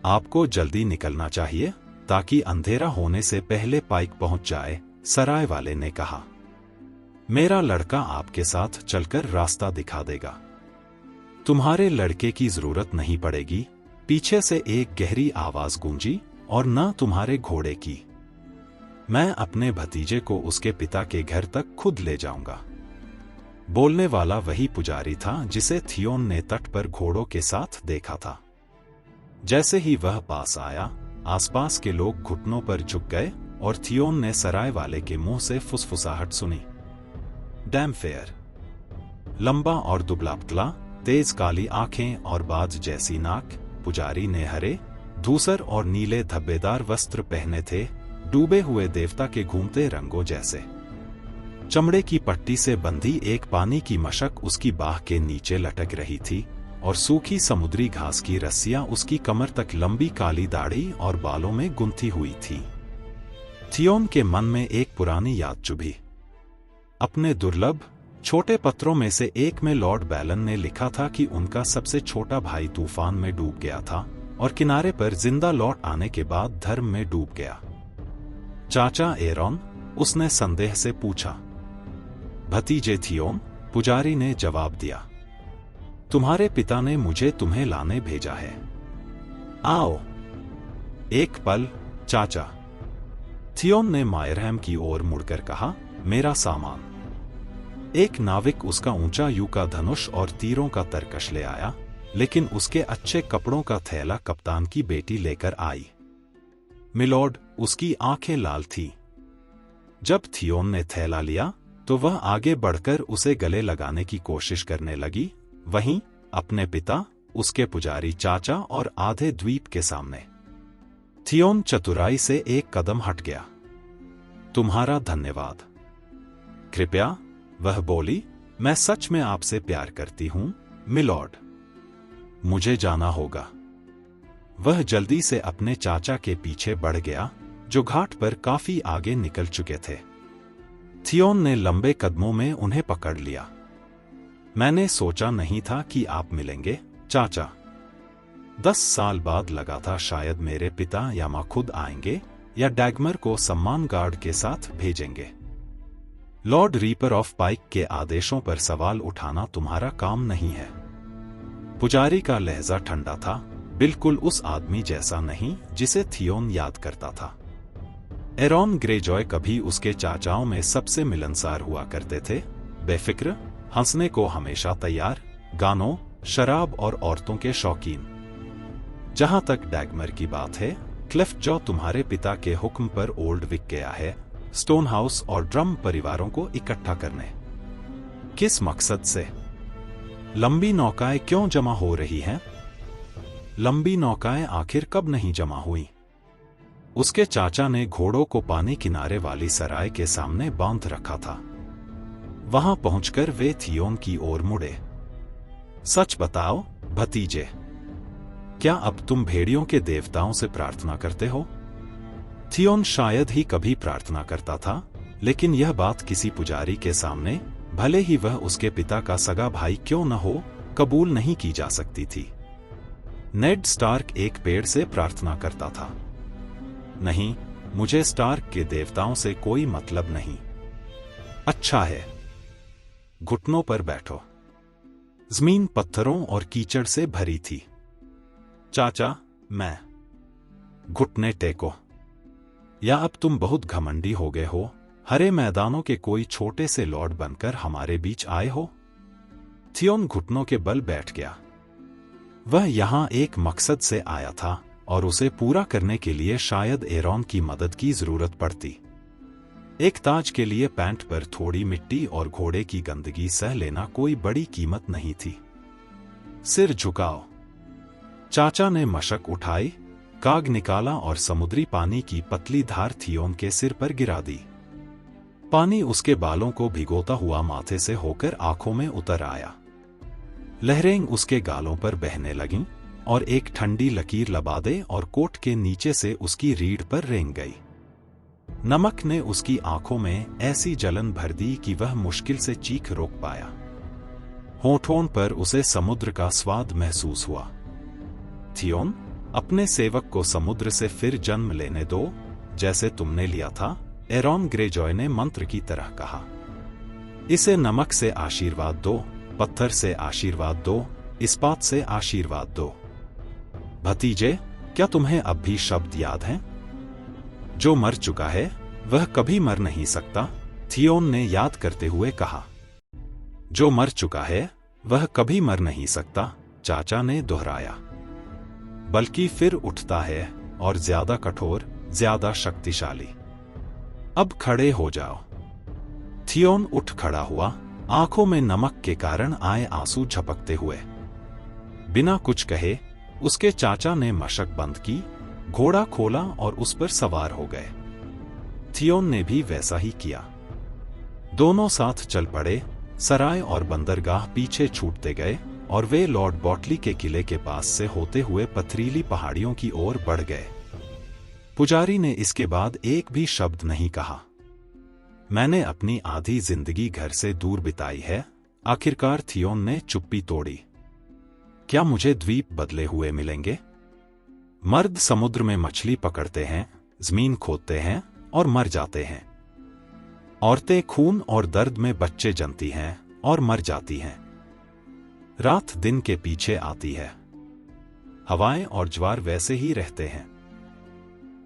आपको जल्दी निकलना चाहिए ताकि अंधेरा होने से पहले पाइक पहुंच जाए, सराय वाले ने कहा। मेरा लड़का आपके साथ चलकर रास्ता दिखा देगा। तुम्हारे लड़के की जरूरत नहीं पड़ेगी, पीछे से एक गहरी आवाज गूंजी, और न तुम्हारे घोड़े की। मैं अपने भतीजे को उसके पिता के घर तक खुद ले जाऊंगा। बोलने वाला वही पुजारी था जिसे थियोन ने तट पर घोड़ों के साथ देखा था। जैसे ही वह पास आया, आसपास के लोग घुटनों पर झुक गए और थियोन ने सराय वाले के मुंह से फुसफुसाहट सुनी। Dam fair. लंबा और दुबला-पतला, तेज काली आंखें और बाज जैसी नाक। पुजारी ने हरे, धूसर और नीले धब्बेदार वस्त्र पहने थे, डूबे हुए देवता के घूमते रंगों जैसे। चमड़े की पट्टी से बंधी एक पानी की मशक उसकी बाह के नीचे लटक रही थी और सूखी समुद्री घास की रस्सियां उसकी कमर तक लंबी काली दाढ़ी और बालों में गुंथी हुई थी। थियोन के मन में एक पुरानी याद चुभी। अपने दुर्लभ छोटे पत्रों में से एक में लॉर्ड बैलन ने लिखा था कि उनका सबसे छोटा भाई तूफान में डूब गया था और किनारे पर जिंदा लौट आने के बाद धर्म में डूब गया। चाचा एरॉन, उसने संदेह से पूछा। भतीजे थियोन, पुजारी ने जवाब दिया। तुम्हारे पिता ने मुझे तुम्हें लाने भेजा है। आओ। एक पल, चाचा। थियोन ने मायरहैम की ओर मुड़कर कहा, मेरा सामान। एक नाविक उसका ऊंचा यू का धनुष और तीरों का तरकश ले आया, लेकिन उसके अच्छे कपड़ों का थैला कप्तान की बेटी लेकर आई। मिलॉर्ड, उसकी आंखें लाल थीं। जब थियोन ने थैला लिया तो वह आगे बढ़कर उसे गले लगाने की कोशिश करने लगी, वहीं अपने पिता, उसके पुजारी चाचा और आधे द्वीप के सामने। थियोन चतुराई से एक कदम हट गया। तुम्हारा धन्यवाद। कृपया, वह बोली, मैं सच में आपसे प्यार करती हूं, मिलॉर्ड। मुझे जाना होगा। वह जल्दी से अपने चाचा के पीछे बढ़ गया, जो घाट पर काफी आगे निकल चुके थे। थियोन ने लंबे कदमों में उन्हें पकड़ लिया। मैंने सोचा नहीं था कि आप मिलेंगे, चाचा। 10 साल बाद लगा था शायद मेरे पिता या मां खुद आएंगे या डैगमर को सम्मान गार्ड के साथ भेजेंगे। लॉर्ड रीपर ऑफ पाइक के आदेशों पर सवाल उठाना तुम्हारा काम नहीं है। पुजारी का लहजा ठंडा था, बिल्कुल उस आदमी जैसा नहीं जिसे थियोन याद करता था। एरॉन ग्रेजॉय कभी उसके चाचाओं में सबसे मिलनसार हुआ करते थे, बेफिक्र, हंसने को हमेशा तैयार, गानों, शराब और औरतों के शौकीन। जहां तक डैगमर की बात है, क्लेफ्ट जॉ तुम्हारे पिता के हुक्म पर ओल्ड विक गया है, स्टोन हाउस और ड्रम परिवारों को इकट्ठा करने। किस मकसद से? लंबी नौकाएं क्यों जमा हो रही हैं? लंबी नौकाएं आखिर कब नहीं जमा हुई? उसके चाचा ने घोड़ों को पानी किनारे वाली सराय के सामने बांध रखा था। वहां पहुंचकर वे थियोन की ओर मुड़े। सच बताओ, भतीजे, क्या अब तुम भेड़ियों के देवताओं से प्रार्थना करते हो? थियोन शायद ही कभी प्रार्थना करता था, लेकिन यह बात किसी पुजारी के सामने, भले ही वह उसके पिता का सगा भाई क्यों न हो, कबूल नहीं की जा सकती थी। नेड स्टार्क एक पेड़ से प्रार्थना करता था। नहीं, मुझे स्टार्क के देवताओं से कोई मतलब नहीं। अच्छा है, घुटनों पर बैठो। जमीन पत्थरों और कीचड़ से भरी थी। चाचा, मैं। घुटने टेको। या अब तुम बहुत घमंडी हो गए हो, हरे मैदानों के कोई छोटे से लॉर्ड बनकर हमारे बीच आए हो? थियोन घुटनों के बल बैठ गया। वह यहां एक मकसद से आया था और उसे पूरा करने के लिए शायद एरॉन की मदद की जरूरत पड़ती। एक ताज के लिए पैंट पर थोड़ी मिट्टी और घोड़े की गंदगी सह लेना कोई बड़ी कीमत नहीं थी। सिर झुकाओ। चाचा ने मशक उठाई, काग निकाला और समुद्री पानी की पतली धार थियोन के सिर पर गिरा दी। पानी उसके बालों को भिगोता हुआ माथे से होकर आंखों में उतर आया। लहरें उसके गालों पर बहने लगीं और एक ठंडी लकीर लबादे और कोट के नीचे से उसकी रीढ़ पर रेंग गई। नमक ने उसकी आंखों में ऐसी जलन भर दी कि वह मुश्किल से चीख रोक पाया। होठों पर उसे समुद्र का स्वाद महसूस हुआ। थियोन, अपने सेवक को समुद्र से फिर जन्म लेने दो, जैसे तुमने लिया था, एरॉन ग्रेजॉय ने मंत्र की तरह कहा। इसे नमक से आशीर्वाद दो, पत्थर से आशीर्वाद दो, इस्पात से आशीर्वाद दो। भतीजे, क्या तुम्हें अब भी शब्द याद हैं? जो मर चुका है वह कभी मर नहीं सकता, थियोन ने याद करते हुए कहा। जो मर चुका है वह कभी मर नहीं सकता, चाचा ने दोहराया। बल्कि फिर उठता है, और ज्यादा कठोर, ज्यादा शक्तिशाली। अब खड़े हो जाओ। थियोन उठ खड़ा हुआ, आंखों में नमक के कारण आए आंसू झपकते हुए। बिना कुछ कहे उसके चाचा ने मशक बंद की, घोड़ा खोला और उस पर सवार हो गए। थियोन ने भी वैसा ही किया। दोनों साथ चल पड़े। सराय और बंदरगाह पीछे छूटते गए और वे लॉर्ड बॉटली के किले के पास से होते हुए पथरीली पहाड़ियों की ओर बढ़ गए। पुजारी ने इसके बाद एक भी शब्द नहीं कहा। मैंने अपनी आधी जिंदगी घर से दूर बिताई है, आखिरकार थियोन ने चुप्पी तोड़ी। क्या मुझे द्वीप बदले हुए मिलेंगे? मर्द समुद्र में मछली पकड़ते हैं, जमीन खोदते हैं और मर जाते हैं। औरतें खून और दर्द में बच्चे जनती हैं और मर जाती हैं। रात दिन के पीछे आती है। हवाएं और ज्वार वैसे ही रहते हैं।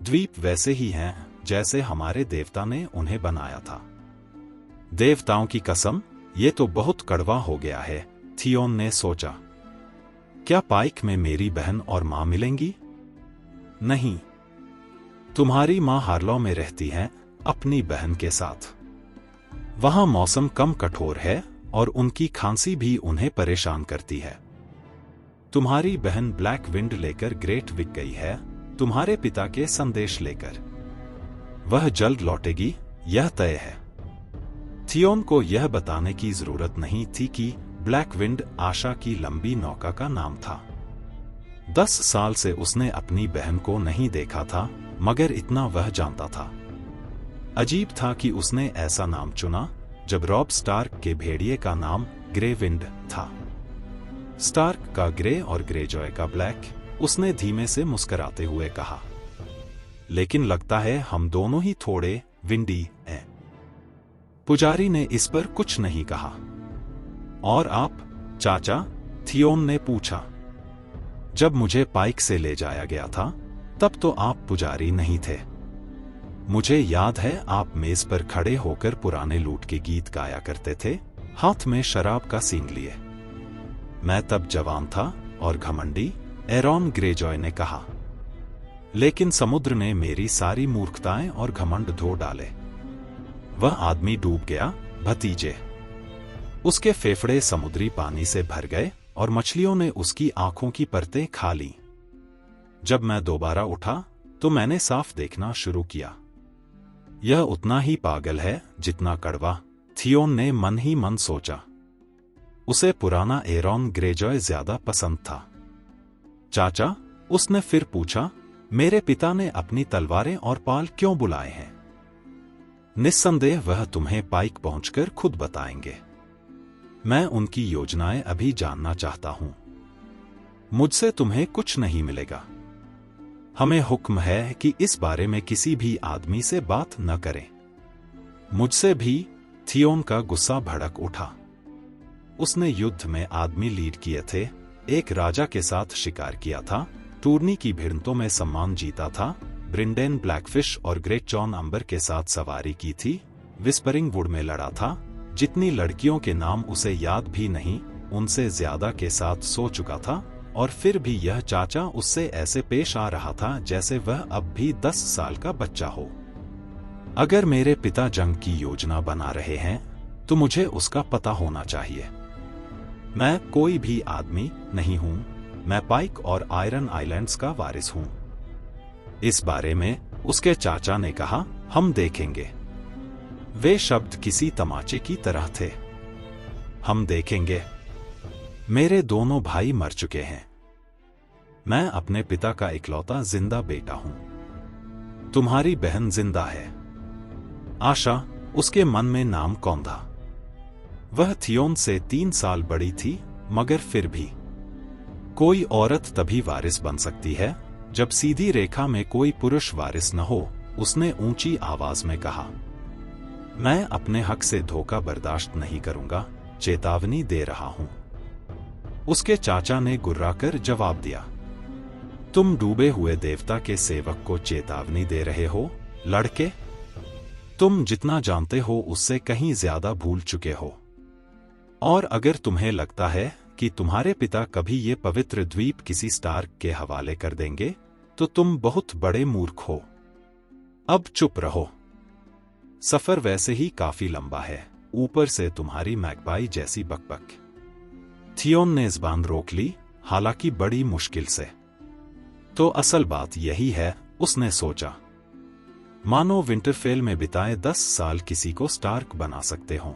द्वीप वैसे ही हैं जैसे हमारे देवता ने उन्हें बनाया था। देवताओं की कसम, ये तो बहुत कड़वा हो गया है, थियोन ने सोचा। क्या पाइक में मेरी बहन और मां मिलेंगी? नहीं, तुम्हारी मां हार्लो में रहती हैं अपनी बहन के साथ। वहां मौसम कम कठोर है और उनकी खांसी भी उन्हें परेशान करती है। तुम्हारी बहन ब्लैक विंड लेकर ग्रेट विक गई है, तुम्हारे पिता के संदेश लेकर। वह जल्द लौटेगी, यह तय है। थियोन को यह बताने की जरूरत नहीं थी कि ब्लैक विंड आशा की लंबी नौका का नाम था। 10 साल से उसने अपनी बहन को नहीं देखा था, मगर इतना वह जानता था। अजीब था कि उसने ऐसा नाम चुना जब रॉब स्टार्क के भेड़िए का नाम ग्रे विंड था। स्टार्क का ग्रे और ग्रेजॉय का ब्लैक, उसने धीमे से मुस्कुराते हुए कहा। लेकिन लगता है हम दोनों ही थोड़े विंडी हैं। पुजारी ने इस पर कुछ नहीं कहा। और आप, चाचा? थियोन ने पूछा। जब मुझे पाइक से ले जाया गया था तब तो आप पुजारी नहीं थे। मुझे याद है आप मेज पर खड़े होकर पुराने लूट के गीत गाया करते थे, हाथ में शराब का सींग लिए। मैं तब जवान था और घमंडी, एरॉन ग्रेजॉय ने कहा। लेकिन समुद्र ने मेरी सारी मूर्खताएं और घमंड धो डाले। वह आदमी डूब गया, भतीजे। उसके फेफड़े समुद्री पानी से भर गए और मछलियों ने उसकी आंखों की परतें खा लीं। जब मैं दोबारा उठा तो मैंने साफ देखना शुरू किया। यह उतना ही पागल है जितना कड़वा, थियोन ने मन ही मन सोचा। उसे पुराना एरॉन ग्रेजॉय ज्यादा पसंद था। चाचा, उसने फिर पूछा, मेरे पिता ने अपनी तलवारें और पाल क्यों बुलाए हैं? निस्संदेह वह तुम्हें पाइक पहुंचकर खुद बताएंगे। मैं उनकी योजनाएं अभी जानना चाहता हूं। मुझसे तुम्हें कुछ नहीं मिलेगा। हमें हुक्म है कि इस बारे में किसी भी आदमी से बात न करें। मुझसे भी। थियोन का गुस्सा भड़क उठा। उसने युद्ध में आदमी लीड किए थे, एक राजा के साथ शिकार किया था, टूर्नी की भिड़ंतों में सम्मान जीता था, ब्रिंडेन ब्लैकफिश और ग्रेट जॉन अंबर के साथ सवारी की थी, विस्परिंग वुड में लड़ा था, जितनी लड़कियों के नाम उसे याद भी नहीं, उनसे ज्यादा के साथ सो चुका था, और फिर भी यह चाचा उससे ऐसे पेश आ रहा था जैसे वह अब भी 10 साल का बच्चा हो। अगर मेरे पिता जंग की योजना बना रहे हैं तो मुझे उसका पता होना चाहिए। मैं कोई भी आदमी नहीं हूं, मैं पाइक और आयरन आइलैंड्स का वारिस हूं। इस बारे में उसके चाचा ने कहा, हम देखेंगे। वे शब्द किसी तमाचे की तरह थे। हम देखेंगे। मेरे दोनों भाई मर चुके हैं। मैं अपने पिता का इकलौता जिंदा बेटा हूं। तुम्हारी बहन जिंदा है। आशा, उसके मन में नाम कौंधा। वह थियोन से 3 साल बड़ी थी, मगर फिर भी कोई औरत तभी वारिस बन सकती है जब सीधी रेखा में कोई पुरुष वारिस न हो, उसने ऊंची आवाज में कहा। मैं अपने हक से धोखा बर्दाश्त नहीं करूंगा, चेतावनी दे रहा हूं। उसके चाचा ने गुर्राकर जवाब दिया। तुम डूबे हुए देवता के सेवक को चेतावनी दे रहे हो, लड़के? तुम जितना जानते हो उससे कहीं ज्यादा भूल चुके हो। और अगर तुम्हें लगता है कि तुम्हारे पिता कभी ये पवित्र द्वीप किसी स्टार्क के हवाले कर देंगे, तो तुम बहुत बड़े मूर्ख हो। अब चुप रहो। सफर वैसे ही काफी लंबा है, ऊपर से तुम्हारी मैगपाई जैसी बकबक। थियोन ने ज़बान रोक ली, हालांकि बड़ी मुश्किल से। तो असल बात यही है, उसने सोचा। मानो विंटरफेल में बिताए 10 साल किसी को स्टार्क बना सकते हों।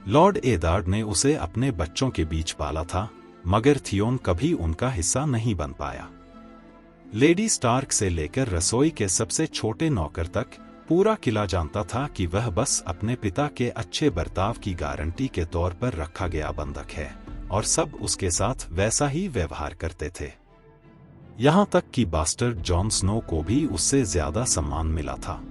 लॉर्ड एदार्ड ने उसे अपने बच्चों के बीच पाला था, मगर थियोन कभी उनका हिस्सा नहीं बन पाया। लेडी स्टार्क से लेकर रसोई के सबसे छोटे नौकर तक पूरा किला जानता था कि वह बस अपने पिता के अच्छे बर्ताव की गारंटी के तौर पर रखा गया बंधक है, और सब उसके साथ वैसा ही व्यवहार करते थे। यहां तक कि बास्टर्ड जॉन स्नो को भी उससे ज्यादा सम्मान मिला था।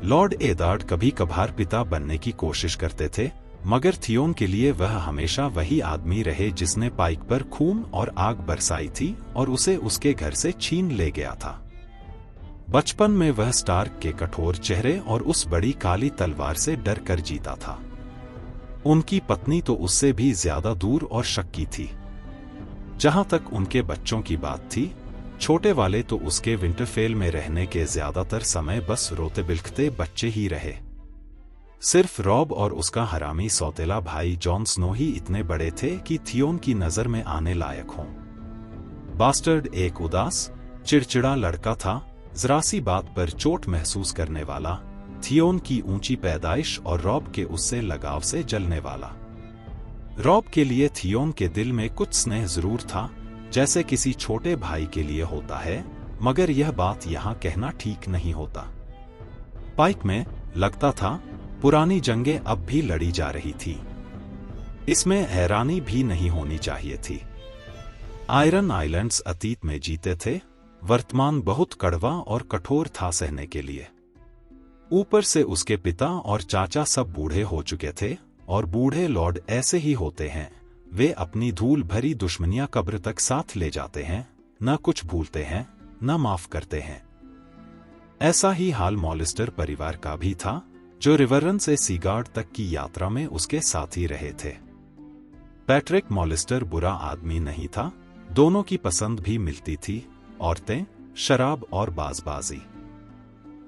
लॉर्ड एदार्ड कभी कभार पिता बनने की कोशिश करते थे, मगर थियोन के लिए वह हमेशा वही आदमी रहे जिसने पाइक पर खून और आग बरसाई थी और उसे उसके घर से छीन ले गया था। बचपन में वह स्टार्क के कठोर चेहरे और उस बड़ी काली तलवार से डर कर जीता था। उनकी पत्नी तो उससे भी ज्यादा दूर और शक्की थी। जहां तक उनके बच्चों की बात थी, छोटे वाले तो उसके विंटरफेल में रहने के ज्यादातर समय बस रोते बिलखते बच्चे ही रहे। सिर्फ रॉब और उसका हरामी सौतेला भाई जॉन स्नो ही इतने बड़े थे कि थियोन की नजर में आने लायक हों। बास्टर्ड एक उदास, चिड़चिड़ा लड़का था, जरा सी बात पर चोट महसूस करने वाला, थियोन की ऊंची पैदाइश और रॉब के उससे लगाव से जलने वाला। रॉब के लिए थियोन के दिल में कुछ स्नेह जरूर था, जैसे किसी छोटे भाई के लिए होता है, मगर यह बात यहां कहना ठीक नहीं होता। पाइक में लगता था पुरानी जंगें अब भी लड़ी जा रही थी। इसमें हैरानी भी नहीं होनी चाहिए थी। आयरन आइलैंड्स अतीत में जीते थे, वर्तमान बहुत कड़वा और कठोर था सहने के लिए। ऊपर से उसके पिता और चाचा सब बूढ़े हो चुके थे, और बूढ़े लॉर्ड ऐसे ही होते हैं, वे अपनी धूल भरी दुश्मनियां कब्र तक साथ ले जाते हैं, न कुछ भूलते हैं, न माफ करते हैं। ऐसा ही हाल मॉलिस्टर परिवार का भी था, जो रिवररन से सीगार्ड तक की यात्रा में उसके साथ ही रहे थे। पैट्रिक मॉलिस्टर बुरा आदमी नहीं था, दोनों की पसंद भी मिलती थी, औरतें, शराब और बाजबाजी।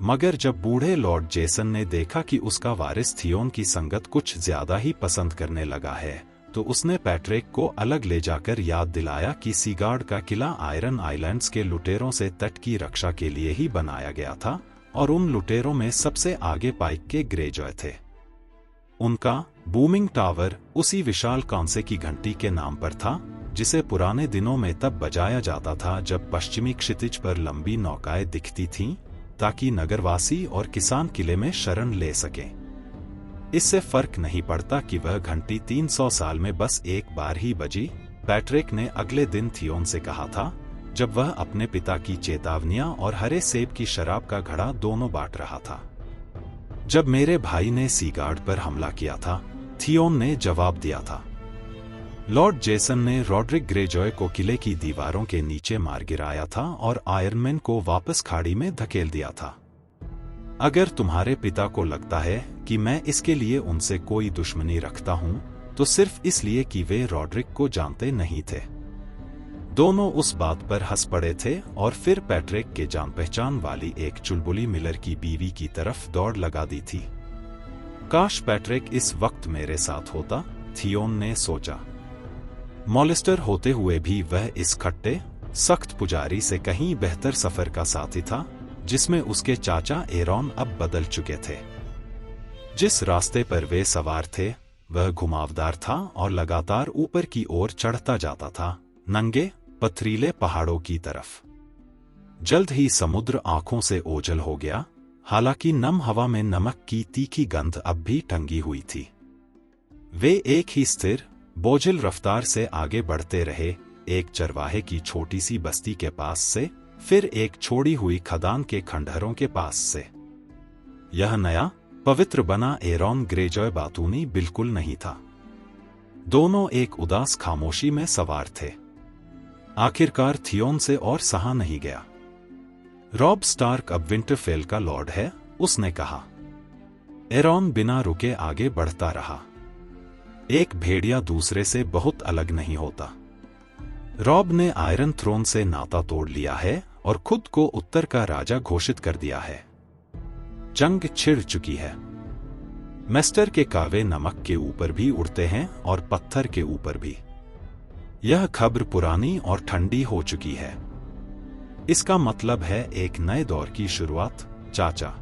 मगर जब बूढ़े लॉर्ड जेसन ने देखा कि उसका वारिस थियोन की संगत कुछ ज्यादा ही पसंद करने लगा है, तो उसने पैट्रिक को अलग ले जाकर याद दिलाया कि सीगार्ड का किला आयरन आइलैंड्स के लुटेरों से तट की रक्षा के लिए ही बनाया गया था, और उन लुटेरों में सबसे आगे पाइक के ग्रेजॉय थे। उनका बूमिंग टावर उसी विशाल कांसे की घंटी के नाम पर था, जिसे पुराने दिनों में तब बजाया जाता था जब पश्चिमी क्षितिज पर लंबी नौकाएं दिखती थीं, ताकि नगरवासी और किसान किले में शरण ले सकें। इससे फर्क नहीं पड़ता कि वह घंटी 300 साल में बस एक बार ही बजी। पैट्रिक ने अगले दिन थियोन से कहा था, जब वह अपने पिता की चेतावनियां और हरे सेब की शराब का घड़ा दोनों बांट रहा था। जब मेरे भाई ने सीगार्ड पर हमला किया था, थियोन ने जवाब दिया था। लॉर्ड जेसन ने रॉड्रिक ग्रेजॉय को किले की दीवारों के नीचे मार गिराया था और आयरनमैन को वापस खाड़ी में धकेल दिया था। अगर तुम्हारे पिता को लगता है कि मैं इसके लिए उनसे कोई दुश्मनी रखता हूं, तो सिर्फ इसलिए कि वे रॉड्रिक को जानते नहीं थे। दोनों उस बात पर हंस पड़े थे और फिर पैट्रिक के जान पहचान वाली एक चुलबुली मिलर की बीवी की तरफ दौड़ लगा दी थी। काश पैट्रिक इस वक्त मेरे साथ होता, थियोन ने सोचा। मॉलिस्टर होते हुए भी वह इस खट्टे, सख्त पुजारी से कहीं बेहतर सफर का साथी था, जिसमें उसके चाचा एरॉन अब बदल चुके थे। जिस रास्ते पर वे सवार थे, वह घुमावदार था और लगातार ऊपर की ओर चढ़ता जाता था, नंगे, पथरीले पहाड़ों की तरफ। जल्द ही समुद्र आंखों से ओझल हो गया, हालांकि नम हवा में नमक की तीखी गंध अब भी टंगी हुई थी। वे एक ही स्थिर, बोझिल रफ्तार से आगे बढ़ते रहे, एक चरवाहे की छोटी सी बस्ती के पास से, फिर एक छोड़ी हुई खदान के खंडहरों के पास से। यह नया, पवित्र बना एरॉन ग्रेजॉय बातूनी बिल्कुल नहीं था। दोनों एक उदास खामोशी में सवार थे। आखिरकार थियोन से और सहा नहीं गया। रॉब स्टार्क अब विंटरफेल का लॉर्ड है, उसने कहा। एरॉन बिना रुके आगे बढ़ता रहा। एक भेड़िया दूसरे से बहुत अलग नहीं होता। रॉब ने आयरन थ्रोन से नाता तोड़ लिया है और खुद को उत्तर का राजा घोषित कर दिया है। जंग छिड़ चुकी है। मेस्टर के कावे नमक के ऊपर भी उड़ते हैं और पत्थर के ऊपर भी। यह खबर पुरानी और ठंडी हो चुकी है। इसका मतलब है एक नए दौर की शुरुआत, चाचा।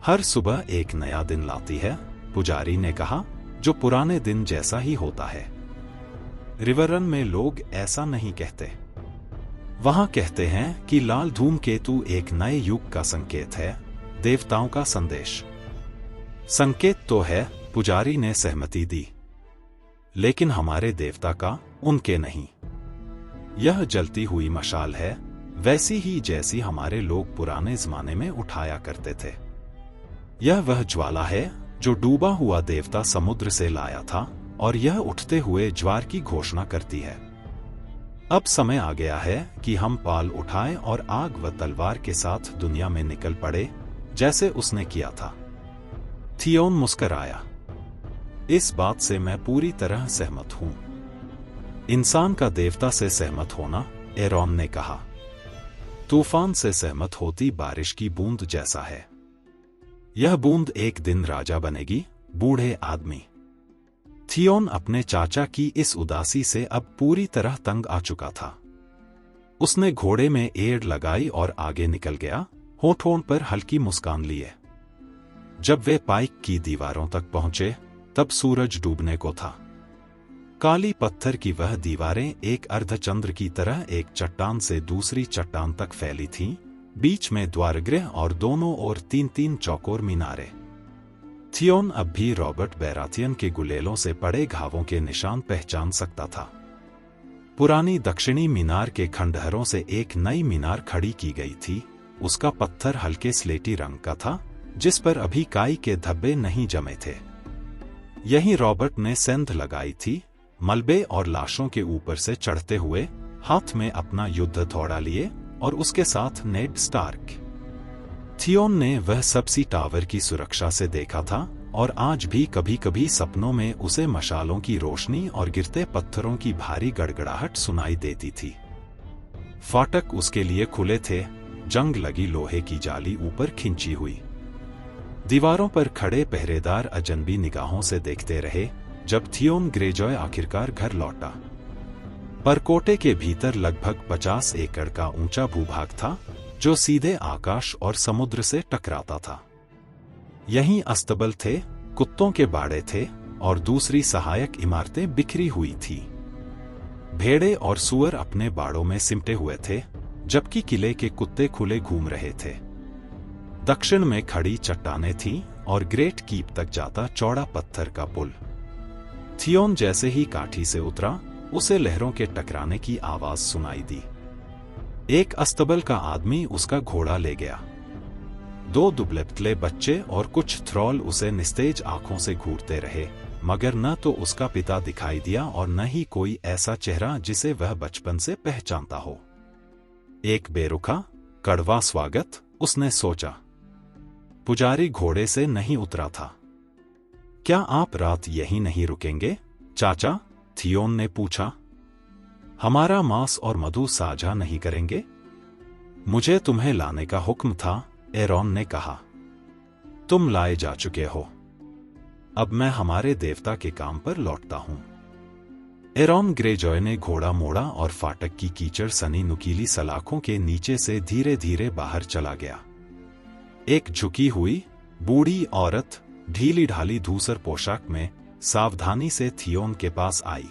हर सुबह एक नया दिन लाती है, पुजारी ने कहा, जो पुराने दिन जैसा ही होता है। रिवररन में लोग ऐसा नहीं कहते। वहां कहते हैं कि लाल धूमकेतु एक नए युग का संकेत है, देवताओं का संदेश। संकेत तो है, पुजारी ने सहमति दी। लेकिन हमारे देवता का, उनके नहीं। यह जलती हुई मशाल है, वैसी ही जैसी हमारे लोग पुराने जमाने में उठाया करते थे। यह वह ज्वाला है जो डूबा हुआ देवता समुद्र से लाया था, और यह उठते हुए ज्वार की घोषणा करती है। अब समय आ गया है कि हम पाल उठाएं और आग व तलवार के साथ दुनिया में निकल पड़े, जैसे उसने किया था। थियोन मुस्कराया। इस बात से मैं पूरी तरह सहमत हूं। इंसान का देवता से सहमत होना, एरॉन ने कहा, तूफान से सहमत होती बारिश की बूंद जैसा है। यह बूंद एक दिन राजा बनेगी, बूढ़े आदमी। थियोन अपने चाचा की इस उदासी से अब पूरी तरह तंग आ चुका था। उसने घोड़े में एड़ लगाई और आगे निकल गया, होठों पर हल्की मुस्कान लिए। जब वे पाइक की दीवारों तक पहुंचे, तब सूरज डूबने को था। काली पत्थर की वह दीवारें एक अर्धचंद्र की तरह एक चट्टान से दूसरी चट्टान तक फैली थीं, बीच में द्वारगृह और दोनों ओर 3-3 चौकोर मीनारे। थियोन अब भी रॉबर्ट बैराथियन के गुलेलों से पड़े घावों के निशान पहचान सकता था। पुरानी दक्षिणी मीनार के खंडहरों से एक नई मीनार खड़ी की गई थी। उसका पत्थर हल्के स्लेटी रंग का था, जिस पर अभी काई के धब्बे नहीं जमे थे। यहीं रॉबर्ट ने सेंध लगाई थी, मलबे और लाशों के ऊपर से चढ़ते हुए, हाथ में अपना युद्ध थोड़ा लिए, और उसके साथ नेड स्टार्क। थियोन ने वह सबसी टावर की सुरक्षा से देखा था, और आज भी कभी कभी सपनों में उसे मशालों की रोशनी और गिरते पत्थरों की भारी गड़गड़ाहट सुनाई देती थी। फाटक उसके लिए खुले थे, जंग लगी लोहे की जाली ऊपर खिंची हुई। दीवारों पर खड़े पहरेदार अजनबी निगाहों से देखते रहे, जब थियोन ग्रेजॉय आखिरकार घर लौटा। परकोटे के भीतर लगभग 50 एकड़ का ऊंचा भूभाग था, जो सीधे आकाश और समुद्र से टकराता था। यहीं अस्तबल थे, कुत्तों के बाड़े थे, और दूसरी सहायक इमारतें बिखरी हुई थी। भेड़े और सुअर अपने बाड़ों में सिमटे हुए थे, जबकि किले के कुत्ते खुले घूम रहे थे। दक्षिण में खड़ी चट्टानें थीं और ग्रेट कीप तक जाता चौड़ा पत्थर का पुल। थियोन जैसे ही काठी से उतरा, उसे लहरों के टकराने की आवाज सुनाई दी। एक अस्तबल का आदमी उसका घोड़ा ले गया। 2 दुबले-पतले बच्चे और कुछ थ्रॉल उसे निस्तेज आंखों से घूरते रहे, मगर न तो उसका पिता दिखाई दिया और न ही कोई ऐसा चेहरा जिसे वह बचपन से पहचानता हो। एक बेरुखा, कड़वा स्वागत, उसने सोचा। पुजारी घोड़े से नहीं उतरा था। क्या आप रात यहीं नहीं रुकेंगे, चाचा? थियोन ने पूछा। हमारा मांस और मधु साझा नहीं करेंगे? मुझे तुम्हें लाने का हुक्म था, एरॉन ने कहा। तुम लाए जा चुके हो। अब मैं हमारे देवता के काम पर लौटता हूं। एरॉन ग्रेजॉय ने घोड़ा मोड़ा और फाटक की कीचड़ सनी नुकीली सलाखों के नीचे से धीरे धीरे बाहर चला गया। एक झुकी हुई बूढ़ी औरत ढीली ढाली धूसर पोशाक में सावधानी से थियोन के पास आई।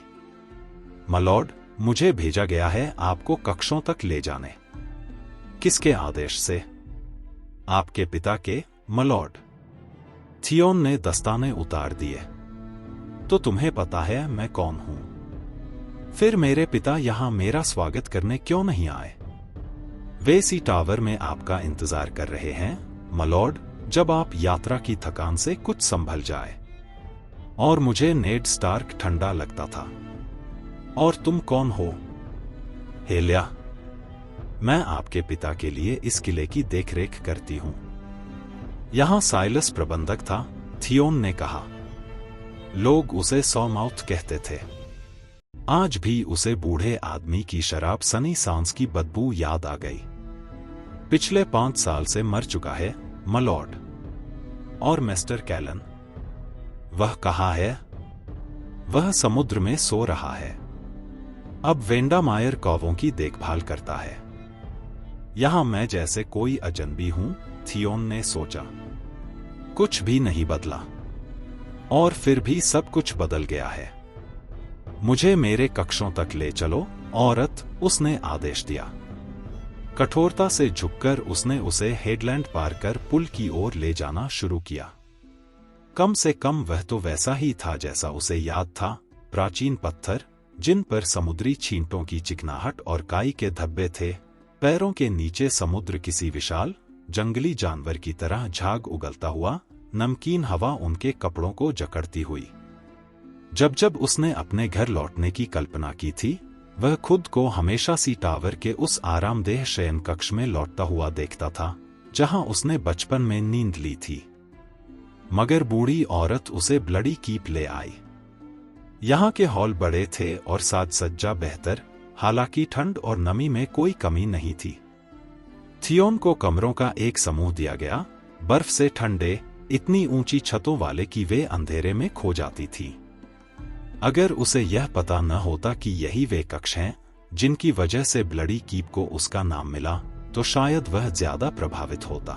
मलॉर्ड, मुझे भेजा गया है आपको कक्षों तक ले जाने। किसके आदेश से? आपके पिता के, मलॉर्ड। थियोन ने दस्ताने उतार दिए। तो तुम्हें पता है मैं कौन हूं? फिर मेरे पिता यहां मेरा स्वागत करने क्यों नहीं आए? वे सी टावर में आपका इंतजार कर रहे हैं, मलॉर्ड, जब आप यात्रा की थकान से कुछ संभल जाए। और मुझे नेड स्टार्क ठंडा लगता था। और तुम कौन हो? हेल्या। मैं आपके पिता के लिए इस किले की देखरेख करती हूं। यहां साइलस प्रबंधक था, थियोन ने कहा। लोग उसे सॉमाउथ कहते थे। आज भी उसे बूढ़े आदमी की शराब सनी सांस की बदबू याद आ गई। पिछले 5 साल से मर चुका है, मलॉर्ड। और मिस्टर कैलन? वह कहाँ है? वह समुद्र में सो रहा है। अब वेंडामायर कौवों की देखभाल करता है। यहां मैं जैसे कोई अजनबी हूं, थियोन ने सोचा। कुछ भी नहीं बदला। और फिर भी सब कुछ बदल गया है। मुझे मेरे कक्षों तक ले चलो, औरत, उसने आदेश दिया। कठोरता से झुककर उसने उसे हेडलैंड पार कर पुल की ओर ले जाना शुरू किया। कम से कम वह तो वैसा ही था जैसा उसे याद था। प्राचीन पत्थर, जिन पर समुद्री छींटों की चिकनाहट और काई के धब्बे थे, पैरों के नीचे समुद्र किसी विशाल जंगली जानवर की तरह झाग उगलता हुआ, नमकीन हवा उनके कपड़ों को जकड़ती हुई। जब जब उसने अपने घर लौटने की कल्पना की थी, वह खुद को हमेशा सी टावर के उस आरामदेह शयन कक्ष में लौटता हुआ देखता था, जहां उसने बचपन में नींद ली थी। मगर बूढ़ी औरत उसे ब्लडी कीप ले आई। यहाँ के हॉल बड़े थे और साज सज्जा बेहतर, हालांकि ठंड और नमी में कोई कमी नहीं थी। थियोन को कमरों का एक समूह दिया गया, बर्फ से ठंडे, इतनी ऊंची छतों वाले कि वे अंधेरे में खो जाती थी। अगर उसे यह पता न होता कि यही वे कक्ष हैं जिनकी वजह से ब्लडी कीप को उसका नाम मिला, तो शायद वह ज्यादा प्रभावित होता।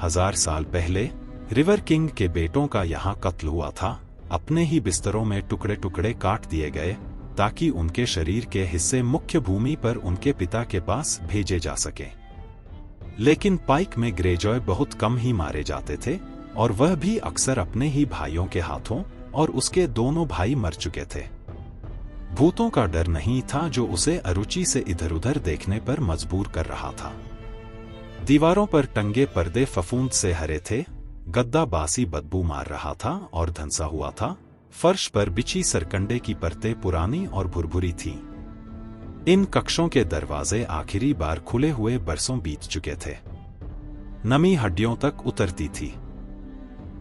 1000 साल पहले रिवर किंग के बेटों का यहाँ कत्ल हुआ था। अपने ही बिस्तरों में टुकड़े टुकड़े काट दिए गए ताकि उनके शरीर के हिस्से मुख्य भूमि पर उनके पिता के पास भेजे जा सके। लेकिन पाइक में ग्रेजॉय बहुत कम ही मारे जाते थे, और वह भी अक्सर अपने ही भाइयों के हाथों, और उसके दोनों भाई मर चुके थे। भूतों का डर नहीं था जो उसे अरुचि से इधर उधर देखने पर मजबूर कर रहा था। दीवारों पर टंगे पर्दे फफूंद से हरे थे, गद्दा बासी बदबू मार रहा था और धंसा हुआ था। फर्श पर बिछी सरकंडे की परतें पुरानी और भुरभुरी थीं। इन कक्षों के दरवाजे आखिरी बार खुले हुए बरसों बीत चुके थे। नमी हड्डियों तक उतरती थी।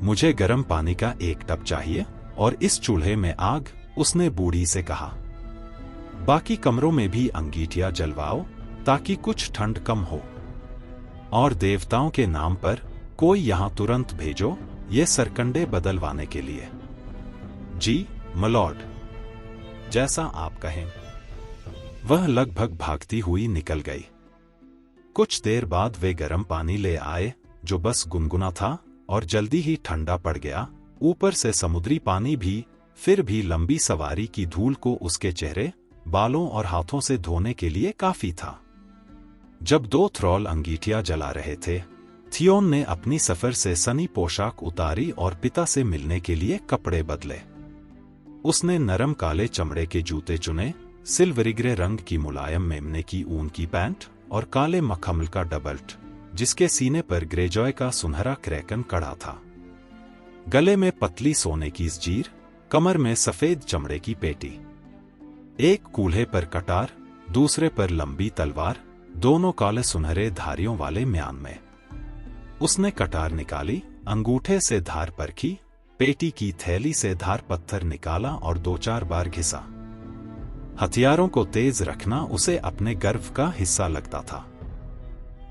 मुझे गर्म पानी का एक टब चाहिए और इस चूल्हे में आग, उसने बूढ़ी से कहा। बाकी कमरों में भी अंगीठियां जलवाओ ताकि कुछ ठंड कम हो। और देवताओं के नाम पर कोई यहां तुरंत भेजो ये सरकंडे बदलवाने के लिए। जी, मलॉर्ड। जैसा आप कहें। वह लगभग भागती हुई निकल गई। कुछ देर बाद वे गर्म पानी ले आए जो बस गुनगुना था और जल्दी ही ठंडा पड़ गया। ऊपर से समुद्री पानी भी, फिर भी लंबी सवारी की धूल को उसके चेहरे, बालों और हाथों से धोने के लिए काफी था। जब 2 थ्रॉल अंगीठियां जला रहे थे, थियोन ने अपनी सफर से सनी पोशाक उतारी और पिता से मिलने के लिए कपड़े बदले। उसने नरम काले चमड़े के जूते चुने, सिल्वरी ग्रे रंग की मुलायम मेमने की ऊन की पैंट और काले मखमल का डबल्ट, जिसके सीने पर ग्रेजॉय का सुनहरा क्रैकन कड़ा था। गले में पतली सोने की जंजीर, कमर में सफेद चमड़े की पेटी। एक कूल्हे पर कटार, दूसरे पर लंबी तलवार, दोनों काले सुनहरे धारियों वाले म्यान में। उसने कटार निकाली, अंगूठे से धार परखी, पेटी की थैली से धार पत्थर निकाला और 2-4 बार घिसा। हथियारों को तेज रखना उसे अपने गर्व का हिस्सा लगता था।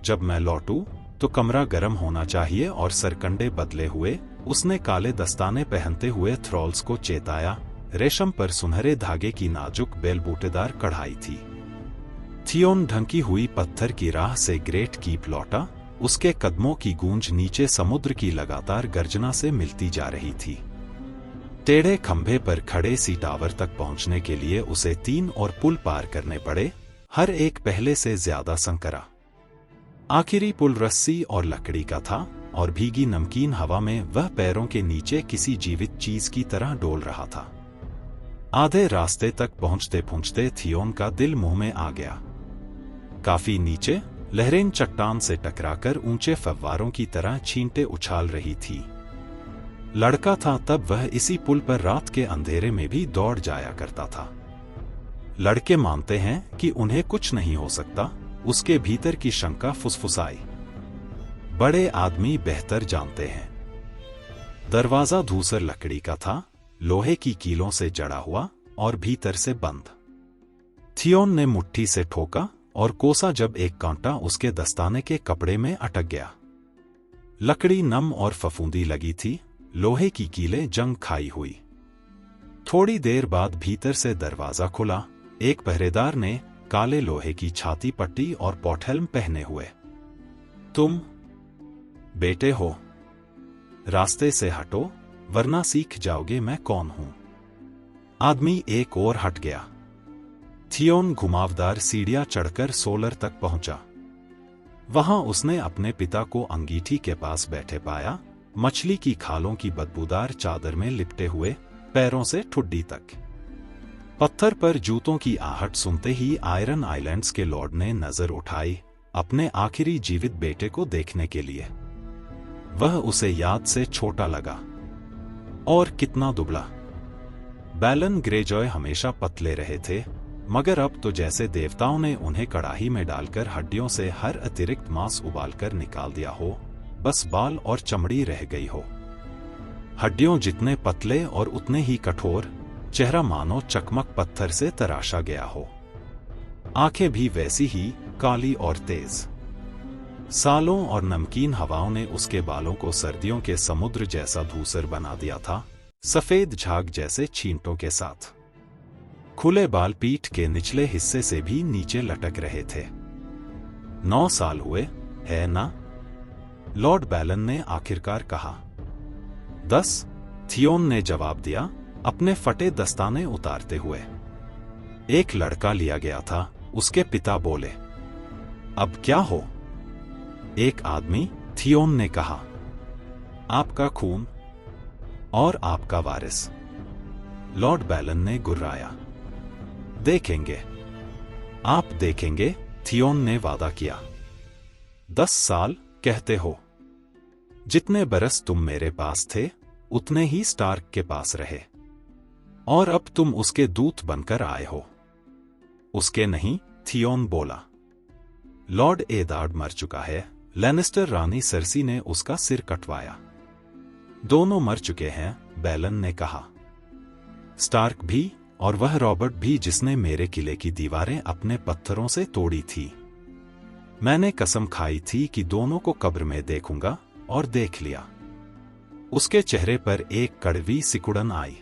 जब मैं लौटूं तो कमरा गर्म होना चाहिए और सरकंडे बदले हुए, उसने काले दस्ताने पहनते हुए थ्रॉल्स को चेताया। रेशम पर सुनहरे धागे की नाजुक बेलबूटेदार कढ़ाई थी। थियोन ढंकी हुई पत्थर की राह से ग्रेट कीप लौटा। उसके कदमों की गूंज नीचे समुद्र की लगातार गर्जना से मिलती जा रही थी। टेढ़े खंभे पर खड़े सी टावर तक पहुंचने के लिए उसे 3 और पुल पार करने पड़े, हर एक पहले से ज्यादा संकरा। आखिरी पुल रस्सी और लकड़ी का था और भीगी नमकीन हवा में वह पैरों के नीचे किसी जीवित चीज की तरह डोल रहा था। आधे रास्ते तक पहुंचते पहुंचते थियोन का दिल मुंह में आ गया। काफी नीचे लहरें चट्टान से टकराकर ऊंचे फव्वारों की तरह छींटे उछाल रही थी। लड़का था तब वह इसी पुल पर रात के अंधेरे में भी दौड़ जाया करता था। लड़के मानते हैं कि उन्हें कुछ नहीं हो सकता, उसके भीतर की शंका फुसफुसाई। बड़े आदमी बेहतर जानते हैं। दरवाजा धूसर लकड़ी का था, लोहे की कीलों से जड़ा हुआ और भीतर से बंद। थियोन ने मुट्ठी से ठोका और कोसा जब एक कांटा उसके दस्ताने के कपड़े में अटक गया। लकड़ी नम और फफूंदी लगी थी, लोहे की कीलें जंग खाई हुई। थोड़ी देर बाद भीतर से दरवाजा खुला। एक पहरेदार ने, काले लोहे की छाती पट्टी और पॉटहेल्म पहने हुए। तुम बेटे हो? रास्ते से हटो वरना सीख जाओगे मैं कौन हूं। आदमी एक और हट गया। थियोन घुमावदार सीढ़ियां चढ़कर सोलर तक पहुंचा। वहां उसने अपने पिता को अंगीठी के पास बैठे पाया, मछली की खालों की बदबूदार चादर में लिपटे हुए, पैरों से ठुड्डी तक। पत्थर पर जूतों की आहट सुनते ही आयरन आइलैंड्स के लॉर्ड ने नजर उठाई, अपने आखिरी जीवित बेटे को देखने के लिए। वह उसे याद से छोटा लगा। और कितना दुबला। बैलन ग्रेजॉय हमेशा पतले रहे थे, मगर अब तो जैसे देवताओं ने उन्हें कड़ाही में डालकर हड्डियों से हर अतिरिक्त मांस उबालकर निकाल दिया हो, बस बाल और चमड़ी रह गई हो। हड्डियों जितने पतले और उतने ही कठोर, चेहरा मानो चकमक पत्थर से तराशा गया हो। आंखें भी वैसी ही काली और तेज। सालों और नमकीन हवाओं ने उसके बालों को सर्दियों के समुद्र जैसा धूसर बना दिया था, सफेद झाग जैसे छींटों के साथ। खुले बाल पीठ के निचले हिस्से से भी नीचे लटक रहे थे। 9 साल हुए, है ना? लॉर्ड बैलन ने आखिरकार कहा। 10, थियोन ने जवाब दिया, अपने फटे दस्ताने उतारते हुए। एक लड़का लिया गया था, उसके पिता बोले। अब क्या हो? एक आदमी, थियोन ने कहा। आपका खून और आपका वारिस। लॉर्ड बैलन ने गुर्राया। देखेंगे, आप देखेंगे, थियोन ने वादा किया। 10 साल कहते हो? जितने बरस तुम मेरे पास थे, उतने ही स्टार्क के पास रहे। और अब तुम उसके दूत बनकर आए हो। उसके नहीं, थियोन बोला। लॉर्ड एदार्ड मर चुका है, लैनिस्टर रानी सर्सी ने उसका सिर कटवाया। दोनों मर चुके हैं, बैलन ने कहा। स्टार्क भी और वह रॉबर्ट भी जिसने मेरे किले की दीवारें अपने पत्थरों से तोड़ी थी। मैंने कसम खाई थी कि दोनों को कब्र में देखूंगा, और देख लिया। उसके चेहरे पर एक कड़वी सिकुड़न आई।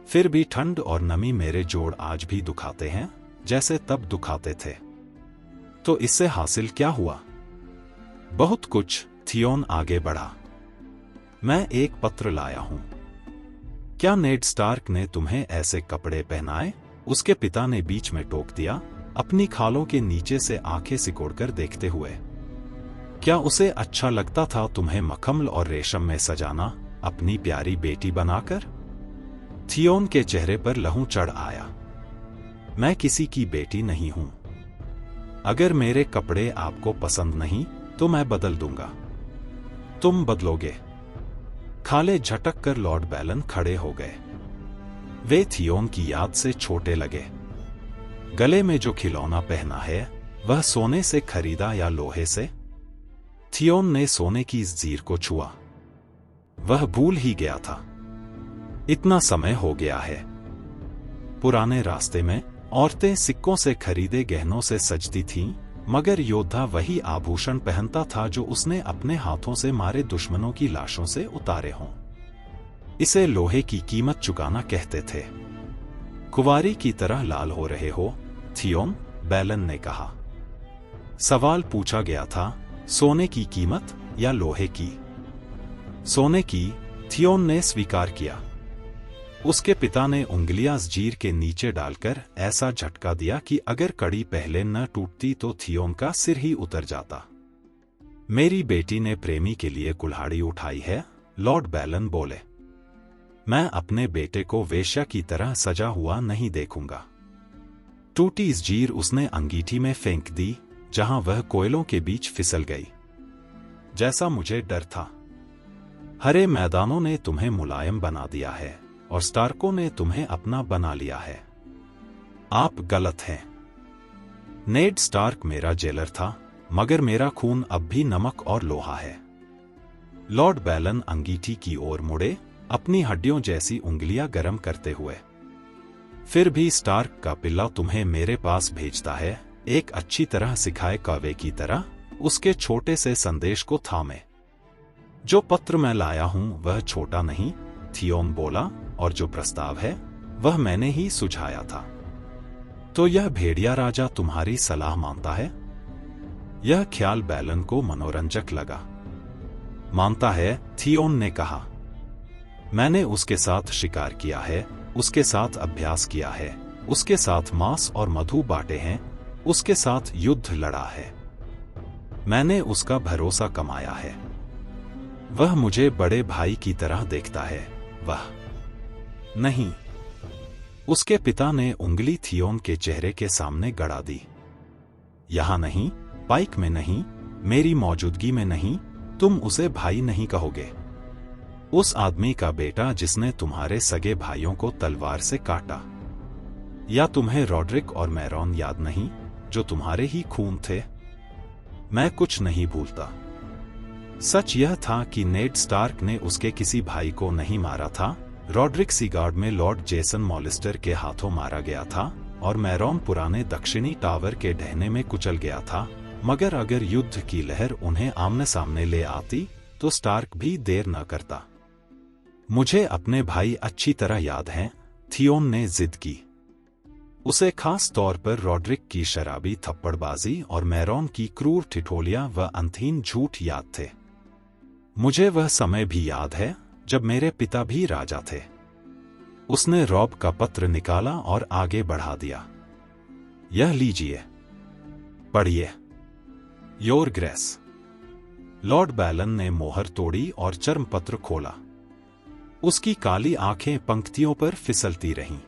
फिर भी ठंड और नमी मेरे जोड़ आज भी दुखाते हैं, जैसे तब दुखाते थे। तो इससे हासिल क्या हुआ? बहुत कुछ, थियोन आगे बढ़ा। मैं एक पत्र लाया हूं। क्या नेड स्टार्क ने तुम्हें ऐसे कपड़े पहनाए? उसके पिता ने बीच में टोक दिया, अपनी खालों के नीचे से आंखें सिकोड़कर देखते हुए। क्या उसे अच्छा लगता था तुम्हें मखमल और रेशम में सजाना, अपनी प्यारी बेटी बनाकर? थियोन के चेहरे पर लहू चढ़ आया। मैं किसी की बेटी नहीं हूं। अगर मेरे कपड़े आपको पसंद नहीं तो मैं बदल दूंगा। तुम बदलोगे? खाले झटक कर लॉर्ड बैलन खड़े हो गए। वे थियोन की याद से छोटे लगे। गले में जो खिलौना पहना है वह सोने से खरीदा या लोहे से? थियोन ने सोने की इस जीर को छुआ। वह भूल ही गया था। इतना समय हो गया है। पुराने रास्ते में औरतें सिक्कों से खरीदे गहनों से सजती थीं, मगर योद्धा वही आभूषण पहनता था जो उसने अपने हाथों से मारे दुश्मनों की लाशों से उतारे हों। इसे लोहे की कीमत चुकाना कहते थे। कुंवारी की तरह लाल हो रहे हो, थियोन, बैलन ने कहा। सवाल पूछा गया था, सोने की कीमत या लोहे की? सोने की, थियोन ने स्वीकार किया। उसके पिता ने उंगलियां जंजीर के नीचे डालकर ऐसा झटका दिया कि अगर कड़ी पहले न टूटती तो थियोन का सिर ही उतर जाता। मेरी बेटी ने प्रेमी के लिए कुल्हाड़ी उठाई है, लॉर्ड बैलन बोले। मैं अपने बेटे को वेश्या की तरह सजा हुआ नहीं देखूंगा। टूटी जंजीर उसने अंगीठी में फेंक दी, जहां वह कोयलों के बीच फिसल गई। जैसा मुझे डर था। हरे मैदानों ने तुम्हें मुलायम बना दिया है और स्टार्कों ने तुम्हें अपना बना लिया है। आप गलत हैं। नेड स्टार्क मेरा जेलर था, मगर मेरा खून अब भी नमक और लोहा है। लॉर्ड बैलन अंगीठी की ओर मुड़े, अपनी हड्डियों जैसी उंगलियां गर्म करते हुए। फिर भी स्टार्क का पिल्ला तुम्हें मेरे पास भेजता है, एक अच्छी तरह सिखाए कौवे की तरह, उसके छोटे से संदेश को थामे। जो पत्र मैं लाया हूं वह छोटा नहीं, थियोन बोला, और जो प्रस्ताव है वह मैंने ही सुझाया था। तो यह भेड़िया राजा तुम्हारी सलाह मानता है? यह ख्याल बैलन को मनोरंजक लगा। मानता है, थियोन ने कहा। मैंने उसके साथ शिकार किया है, उसके साथ अभ्यास किया है, उसके साथ मांस और मधु बांटे हैं, उसके साथ युद्ध लड़ा है। मैंने उसका भरोसा कमाया है। वह मुझे बड़े भाई की तरह देखता है। वह नहीं। उसके पिता ने उंगली थियोन के चेहरे के सामने गड़ा दी। यहां नहीं, पाइक में नहीं, मेरी मौजूदगी में नहीं, तुम उसे भाई नहीं कहोगे। उस आदमी का बेटा जिसने तुम्हारे सगे भाइयों को तलवार से काटा। या तुम्हें रॉड्रिक और मैरॉन याद नहीं, जो तुम्हारे ही खून थे? मैं कुछ नहीं भूलता। सच यह था कि नेड स्टार्क ने उसके किसी भाई को नहीं मारा था। रॉड्रिक सीगार्ड में लॉर्ड जेसन मॉलिस्टर के हाथों मारा गया था और मैरॉन पुराने दक्षिणी टावर के ढहने में कुचल गया था। मगर अगर युद्ध की लहर उन्हें आमने सामने ले आती तो स्टार्क भी देर न करता। मुझे अपने भाई अच्छी तरह याद हैं, थियोन ने जिद की। उसे खास तौर पर रॉड्रिक की शराबी थप्पड़बाजी और मैरॉन की क्रूर ठिठोलियां व अंतहीन झूठ याद थे। मुझे वह समय भी याद है जब मेरे पिता भी राजा थे। उसने रॉब का पत्र निकाला और आगे बढ़ा दिया। यह लीजिए, पढ़िए। Your grace. लॉर्ड बैलन ने मोहर तोड़ी और चर्म पत्र खोला। उसकी काली आंखें पंक्तियों पर फिसलती रहीं।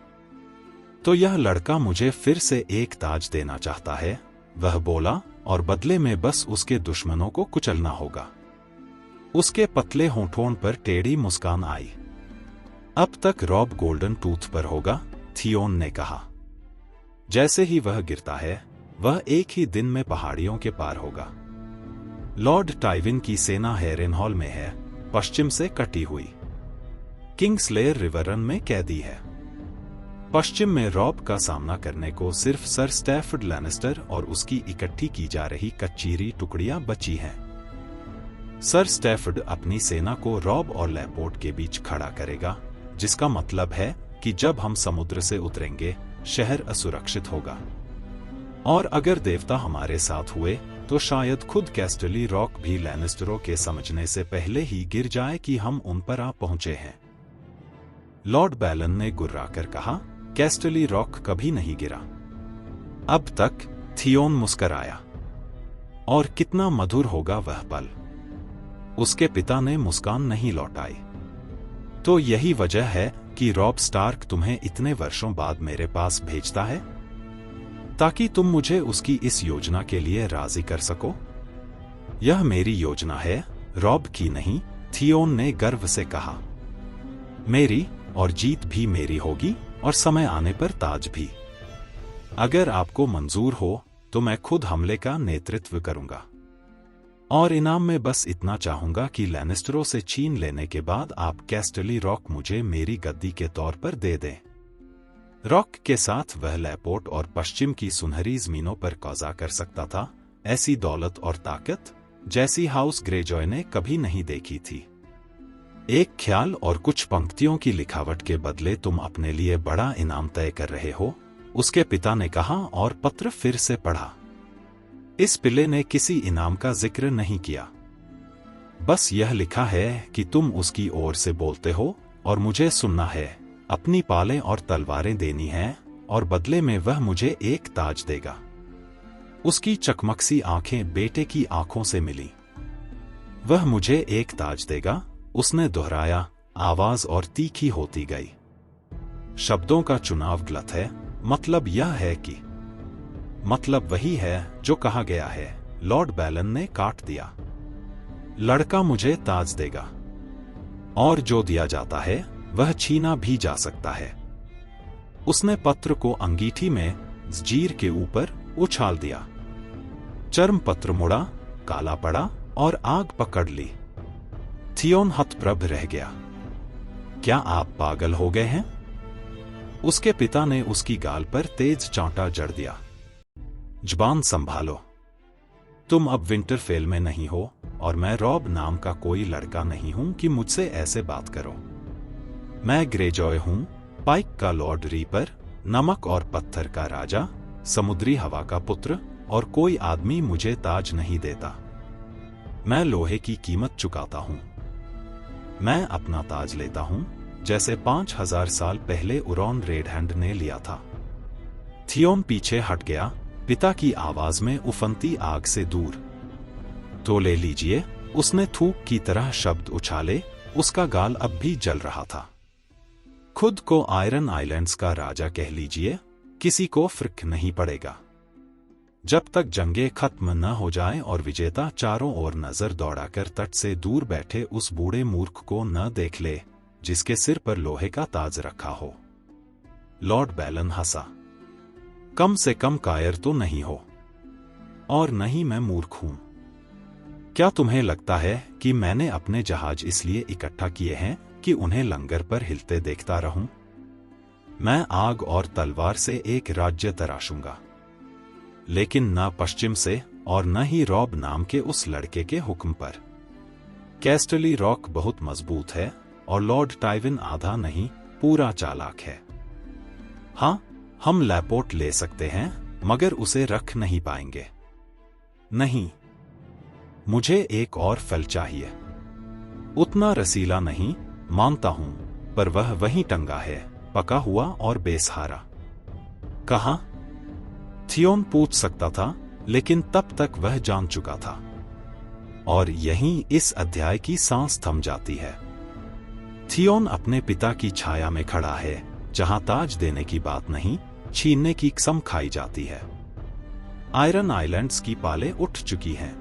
तो यह लड़का मुझे फिर से एक ताज देना चाहता है, वह बोला, और बदले में बस उसके दुश्मनों को कुचलना होगा। उसके पतले होंठों पर टेढ़ी मुस्कान आई। अब तक रॉब गोल्डन टूथ पर होगा, थियोन ने कहा। जैसे ही वह गिरता है, वह एक ही दिन में पहाड़ियों के पार होगा। लॉर्ड टाइविन की सेना हेरेनहॉल में है, पश्चिम से कटी हुई। किंग्सलेयर रिवरन में कैदी है। पश्चिम में रॉब का सामना करने को सिर्फ सर स्टैफर्ड लैनिस्टर और उसकी इकट्ठी की जा रही कच्चीरी टुकड़ियां बची हैं। सर स्टैफर्ड अपनी सेना को रॉब और लैपोर्ट के बीच खड़ा करेगा, जिसका मतलब है कि जब हम समुद्र से उतरेंगे, शहर असुरक्षित होगा। और अगर देवता हमारे साथ हुए, तो शायद खुद कैस्टली रॉक भी लैनिस्टरों के समझने से पहले ही गिर जाए कि हम उन पर आ पहुंचे हैं। लॉर्ड बैलन ने गुर्राकर कहा, कैस्टली रॉक कभी नहीं गिरा। अब तक। थियोन मुस्कराया। और कितना मधुर होगा वह पल। उसके पिता ने मुस्कान नहीं लौटाई। तो यही वजह है कि रॉब स्टार्क तुम्हें इतने वर्षों बाद मेरे पास भेजता है? ताकि तुम मुझे उसकी इस योजना के लिए राजी कर सको। यह मेरी योजना है, रॉब की नहीं, थियोन ने गर्व से कहा। मेरी, और जीत भी मेरी होगी, और समय आने पर ताज भी। अगर आपको मंजूर हो तो मैं खुद हमले का नेतृत्व करूंगा, और इनाम में बस इतना चाहूंगा कि लैनिस्टरों से छीन लेने के बाद आप कैस्टली रॉक मुझे मेरी गद्दी के तौर पर दे दें। रॉक के साथ वह लैपोर्ट और पश्चिम की सुनहरी जमीनों पर कब्जा कर सकता था, ऐसी दौलत और ताकत जैसी हाउस ग्रेजॉय ने कभी नहीं देखी थी। एक ख्याल और कुछ पंक्तियों की लिखावट के बदले तुम अपने लिए बड़ा इनाम तय कर रहे हो, उसके पिता ने कहा और पत्र फिर से पढ़ा। इस पिले ने किसी इनाम का जिक्र नहीं किया, बस यह लिखा है कि तुम उसकी ओर से बोलते हो और मुझे सुनना है, अपनी पालें और तलवारें देनी हैं, और बदले में वह मुझे एक ताज देगा। उसकी चकमकसी आंखें बेटे की आंखों से मिली। वह मुझे एक ताज देगा, उसने दोहराया, आवाज और तीखी होती गई। शब्दों का चुनाव गलत है, मतलब यह है कि मतलब वही है जो कहा गया है, लॉर्ड बैलन ने काट दिया। लड़का मुझे ताज देगा, और जो दिया जाता है वह छीना भी जा सकता है। उसने पत्र को अंगीठी में जंजीर के ऊपर उछाल दिया। चर्म पत्र मुड़ा, काला पड़ा और आग पकड़ ली। थियोन हतप्रभ रह गया। क्या आप पागल हो गए हैं? उसके पिता ने उसकी गाल पर तेज चांटा जड़ दिया। जुबान संभालो, तुम अब विंटरफेल में नहीं हो, और मैं रॉब नाम का कोई लड़का नहीं हूं कि मुझसे ऐसे बात करो। मैं ग्रेजॉय हूं, पाइक का लॉर्ड रीपर, नमक और पत्थर का राजा, समुद्री हवा का पुत्र, और कोई आदमी मुझे ताज नहीं देता। मैं लोहे की कीमत चुकाता हूं। मैं अपना ताज लेता हूं, जैसे 5000 साल पहले उरॉन रेडहैंड ने लिया था। थियोन पीछे हट गया, पिता की आवाज में उफनती आग से दूर। तो ले लीजिए, उसने थूक की तरह शब्द उछाले, उसका गाल अब भी जल रहा था। खुद को आयरन आइलैंड्स का राजा कह लीजिए, किसी को फर्क नहीं पड़ेगा। जब तक जंगें खत्म न हो जाएं और विजेता चारों ओर नजर दौड़ाकर तट से दूर बैठे उस बूढ़े मूर्ख को न देख ले जिसके सिर पर लोहे का ताज रखा हो। लॉर्ड बैलन हंसा। कम से कम कायर तो नहीं हो, और नहीं मैं मूर्ख हूं। क्या तुम्हें लगता है कि मैंने अपने जहाज इसलिए इकट्ठा किए हैं कि उन्हें लंगर पर हिलते देखता रहूं? मैं आग और तलवार से एक राज्य तराशूंगा, लेकिन न पश्चिम से और न ही रॉब नाम के उस लड़के के हुक्म पर। कैस्टली रॉक बहुत मजबूत है, और लॉर्ड टाइविन आधा नहीं पूरा चालाक है। हाँ, हम लैपोर्ट ले सकते हैं, मगर उसे रख नहीं पाएंगे। नहीं, मुझे एक और फल चाहिए। उतना रसीला नहीं, मानता हूं, पर वह वहीं टंगा है, पका हुआ और बेसहारा। कहां? थियोन पूछ सकता था, लेकिन तब तक वह जान चुका था। और यहीं इस अध्याय की सांस थम जाती है। थियोन अपने पिता की छाया में खड़ा है, जहां ताज देने की बात नहीं, छीनने की कसम खाई जाती है। आयरन आइलैंड्स की पाले उठ चुकी हैं।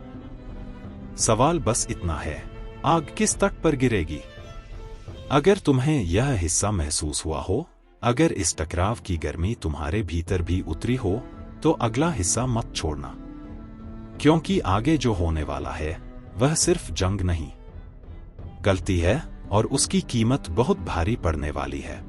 सवाल बस इतना है, आग किस तट पर गिरेगी? अगर तुम्हें यह हिस्सा महसूस हुआ हो, अगर इस टकराव की गर्मी तुम्हारे भीतर भी उतरी हो, तो अगला हिस्सा मत छोड़ना, क्योंकि आगे जो होने वाला है वह सिर्फ जंग नहीं, गलती है, और उसकी कीमत बहुत भारी पड़ने वाली है।